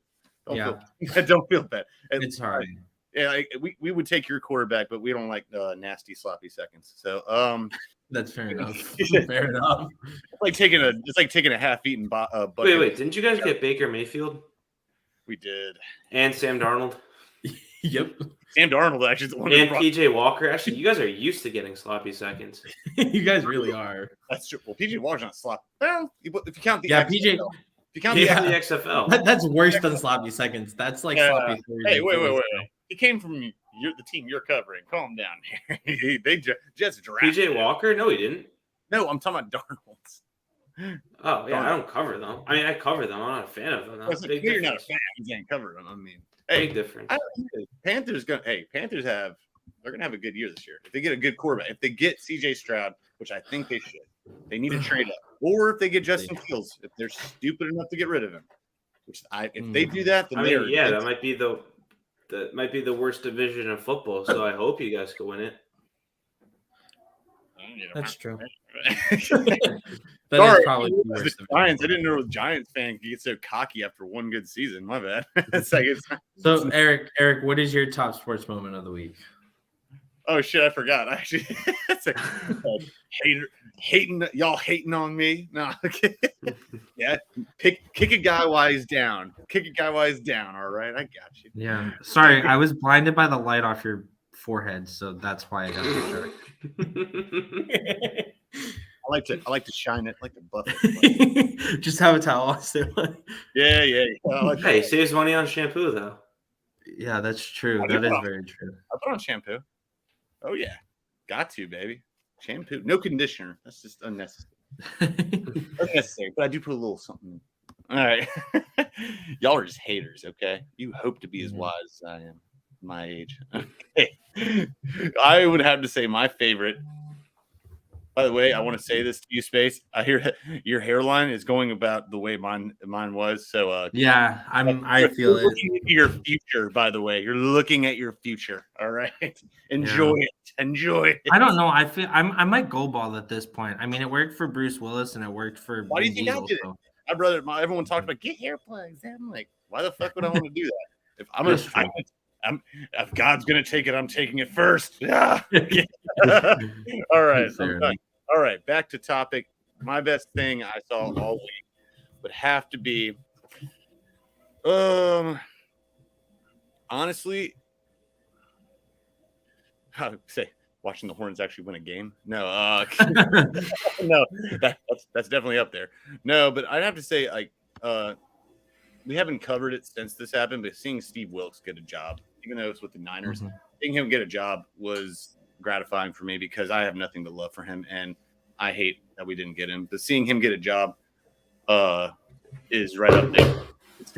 Don't feel bad. It's hard. Yeah, we would take your quarterback, but we don't like nasty sloppy seconds. So that's fair enough. Fair enough. It's like taking a half-eaten bucket. Wait! Didn't you guys get Baker Mayfield? We did. And Sam Darnold. Yep. Sam Darnold actually is the one. And PJ Walker. Actually, you guys are used to getting sloppy seconds. You guys really are. That's true. Well, PJ Walker's not sloppy. Well, if you count the XFL, PJ. If you count the XFL. That's worse than sloppy seconds. That's like sloppy. Hey, wait. He came from the team you're covering. Calm down. They just drafted PJ Walker? No, he didn't. No, I'm talking about Darnold. Oh yeah, I don't cover them. I mean, I cover them. I'm not a fan of them. That's big You're not a difference. fan. You can't cover them. I mean, Big hey, difference. Panthers they're gonna have a good year this year. If they get a good quarterback, if they get CJ Stroud, which I think they should, they need to trade up. Or if they get Justin Fields, if they're stupid enough to get rid of him. If they do that, then that might be the worst division of football. So I hope you guys can win it. That's true. Sorry, probably the Giants. I didn't know a Giants fan could get so cocky after one good season. My bad. So Eric, what is your top sports moment of the week? Oh shit, I forgot. Actually, hating on me. No, okay. Yeah, kick a guy while he's down. Kick a guy while he's down. All right, I got you. Yeah, sorry, I was blinded by the light off your forehead, so that's why I got the joke. I like to shine it, like to buff it. Just have a towel. Yeah. Hey, saves money on shampoo though. Yeah, that's true. That is very true. I put on shampoo. Oh yeah, got to, baby. Shampoo, no conditioner. That's just unnecessary. Unnecessary, but I do put a little something. All right, y'all are just haters. Okay, you hope to be as wise as I am, my age. Okay, I would have to say my favorite. By the way, I want to say this to you, Space. I hear your hairline is going about the way mine was. So yeah, I feel it. Looking at your future, by the way, you're looking at your future. All right, enjoy it. I don't know. I feel I might go ball at this point. I mean, it worked for Bruce Willis and it worked for. Why do you think I did it? My brother, everyone talked about get hair plugs. I'm like, why the fuck would I want to do that? If God's gonna take it, I'm taking it first. Yeah. All right. All right. Back to topic. My best thing I saw all week would have to be, honestly, I would say watching the Hornets actually win a game. No, no, that's definitely up there. No, but I'd have to say we haven't covered it since this happened, but seeing Steve Wilkes get a job, even though it's with the Niners, seeing him get a job was gratifying for me because I have nothing but love for him, and I hate that we didn't get him. But seeing him get a job is right up there. It's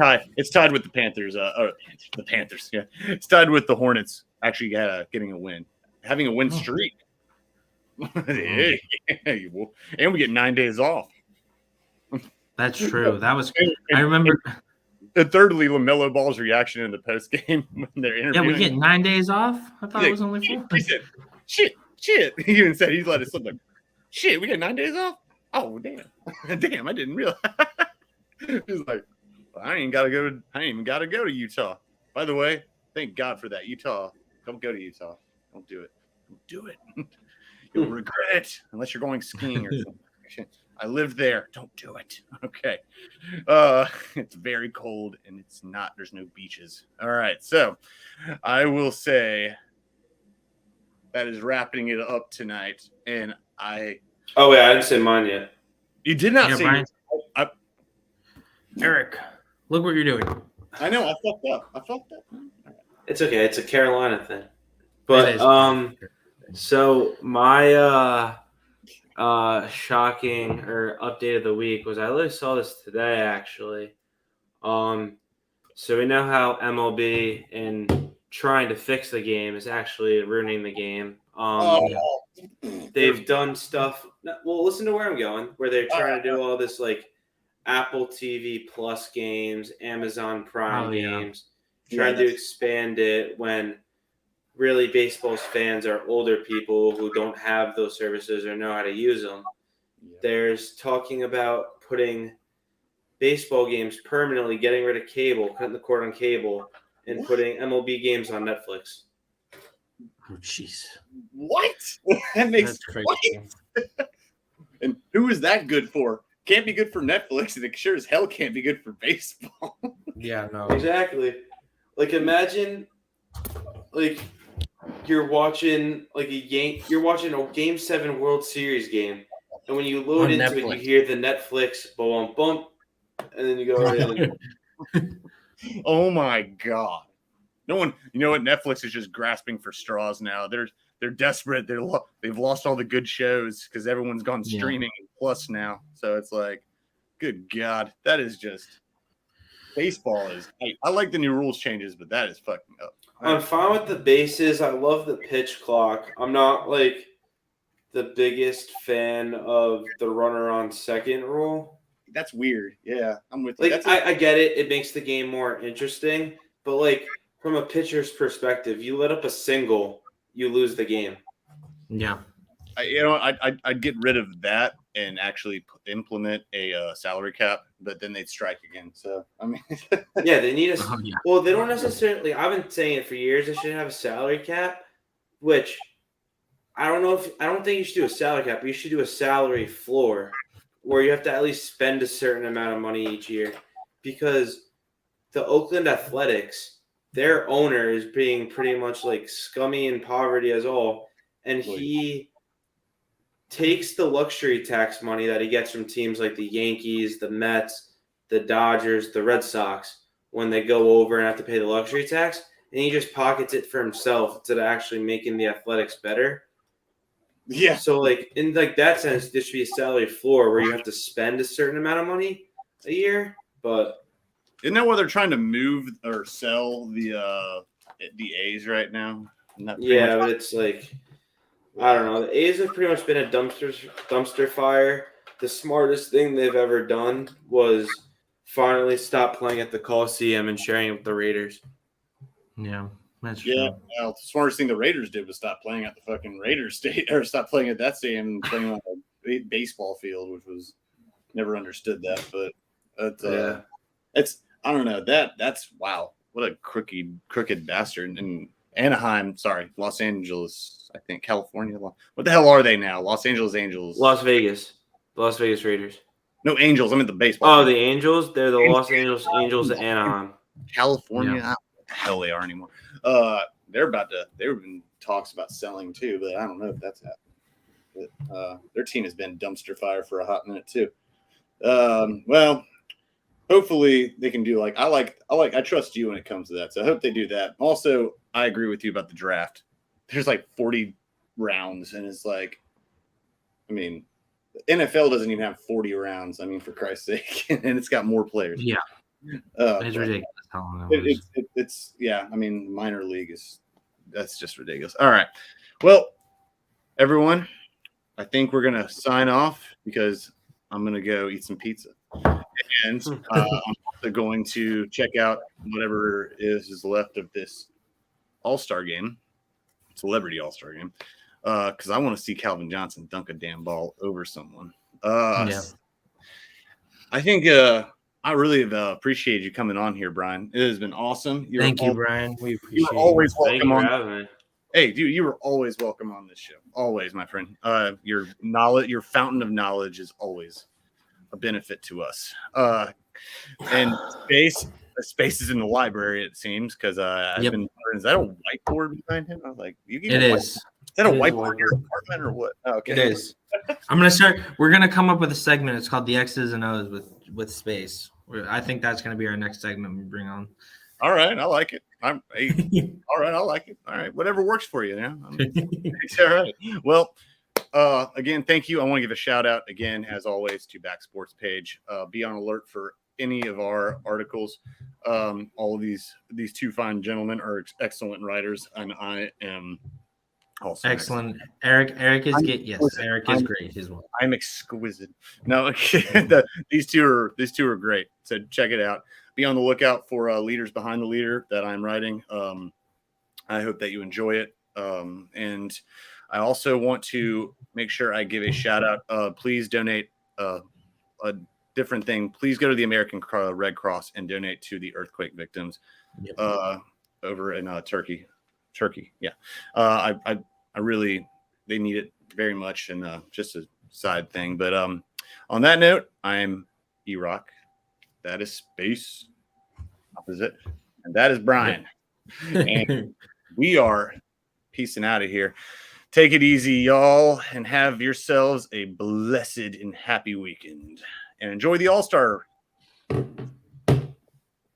tied with the Panthers. The Panthers, yeah. It's tied with the Hornets actually getting a win, having a win streak. And we get 9 days off. That's true. That was. I remember. And thirdly, LaMelo Ball's reaction in the post game when they're interviewing. Yeah, we get 9 days off. I thought it was only 4. He said, "Shit." He even said he let it slip. Like, shit, we got 9 days off. Oh damn, I didn't realize. He's like, well, I ain't even gotta go to Utah. By the way, thank God for that. Utah, don't go to Utah. Don't do it. Don't do it. You'll regret it unless you're going skiing or something. I lived there. Don't do it. Okay. It's very cold and there's no beaches. All right. So I will say that is wrapping it up tonight. And oh, wait, I didn't say mine yet. You did not say Brian. Eric, look what you're doing. I know. I fucked up. It's okay. It's a Carolina thing. But so my shocking or update of the week was I literally saw this today actually. So we know how MLB in trying to fix the game is actually ruining the game. They've done stuff. Well, listen to where I'm going. Where they're trying to do all this like Apple TV Plus games, Amazon Prime games, trying to expand it when really baseball's fans are older people who don't have those services or know how to use them. Yeah. There's talking about putting baseball games permanently, getting rid of cable, cutting the cord on cable, and putting MLB games on Netflix. Oh, jeez. What? That makes sense. And who is that good for? Can't be good for Netflix, and it sure as hell can't be good for baseball. Yeah, no. Exactly. Like, imagine, like, you're watching like you're watching a Game 7 World Series game, and when you load into Netflix, it, you hear the Netflix bump bump, and then you go right in. Oh my god! No one, you know what? Netflix is just grasping for straws now. They're desperate. They've lost all the good shows because everyone's gone streaming. plus now. So it's like, good God, that is just baseball is. I like the new rules changes, but that is fucking up. I'm fine with the bases. I love the pitch clock. I'm not like the biggest fan of the runner on second rule. That's weird. Yeah, I'm with you. Like I get it. It makes the game more interesting, but like from a pitcher's perspective, you let up a single, you lose the game. Yeah. I'd get rid of that and actually implement a salary cap, but then they'd strike again. So I mean, yeah, they need a. Oh, yeah. Well, they don't necessarily. I've been saying it for years. They should have a salary cap, which I don't think you should do a salary cap. But you should do a salary floor, where you have to at least spend a certain amount of money each year, because the Oakland Athletics, their owner is being pretty much like scummy and poverty as all, and he takes the luxury tax money that he gets from teams like the Yankees, the Mets, the Dodgers, the Red Sox, when they go over and have to pay the luxury tax, and he just pockets it for himself instead of actually making the Athletics better. Yeah. So, like, in like that sense, there should be a salary floor where you have to spend a certain amount of money a year. But isn't that why they're trying to move or sell the A's right now? Yeah, but it's like, I don't know. The A's have pretty much been a dumpster fire. The smartest thing they've ever done was finally stop playing at the Coliseum and sharing it with the Raiders. Yeah, that's true. Yeah, well, the smartest thing the Raiders did was stop playing at the fucking Raiders state, or stop playing at that stadium and playing on a baseball field, which was never understood that. But it's I don't know, that's wow, what a crooked bastard. And Anaheim, sorry, Los Angeles, I think California. What the hell are they now? Los Angeles Angels, Las Vegas Raiders. No, Angels. I'm at the baseball. Oh, the Angels. They're the Los Angeles Angels at Anaheim, California. I don't know what the hell they are anymore. They've been talks about selling too, but I don't know if that's happening. But their team has been dumpster fire for a hot minute too. Well, hopefully they can do I trust you when it comes to that. So I hope they do that. Also, I agree with you about the draft. There's like 40 rounds, and it's like, I mean, the NFL doesn't even have 40 rounds. I mean, for Christ's sake, and it's got more players. Yeah, it's ridiculous how long it was. It's yeah. I mean, minor league that's just ridiculous. All right, well, everyone, I think we're gonna sign off because I'm gonna go eat some pizza, and I'm also going to check out whatever is left of this All-Star game, Celebrity All-Star game, because I want to see Calvin Johnson dunk a damn ball over someone. I think I really appreciate you coming on here, Brian. It has been awesome. Thank you, Brian. We appreciate you. You're always welcome on. having me. Hey, dude, you were always welcome on this show. Always, my friend. Your knowledge, your fountain of knowledge, is always a benefit to us. And space is in the library, it seems, because I've been. Is that a whiteboard behind him? I was like, you it is. Is that a whiteboard in your apartment or what? Oh, okay, it is. We're gonna come up with a segment. It's called the X's and O's with space. I think that's gonna be our next segment we bring on. All right, I like it. All right, I like it. All right, whatever works for you. Yeah. All right. Well, again, thank you. I want to give a shout out again, as always, to Back Sports page. Be on alert for any of our articles. All of these two fine gentlemen are excellent writers, and I am also excellent. Eric is good. Yes, Eric is great as well. I'm exquisite. No, these two are great. So check it out. Be on the lookout for Leaders Behind the Leader that I'm writing. I hope that you enjoy it. And I also want to make sure I give a shout out. Please donate a different thing. Please go to the American Red Cross and donate to the earthquake victims over in Turkey. Yeah. I really, they need it very much. And just a side thing. But on that note, I'm ERok. That is Space Opposite. And that is Brian. And we are peacing out of here. Take it easy, y'all, and have yourselves a blessed and happy weekend. And enjoy the All-Star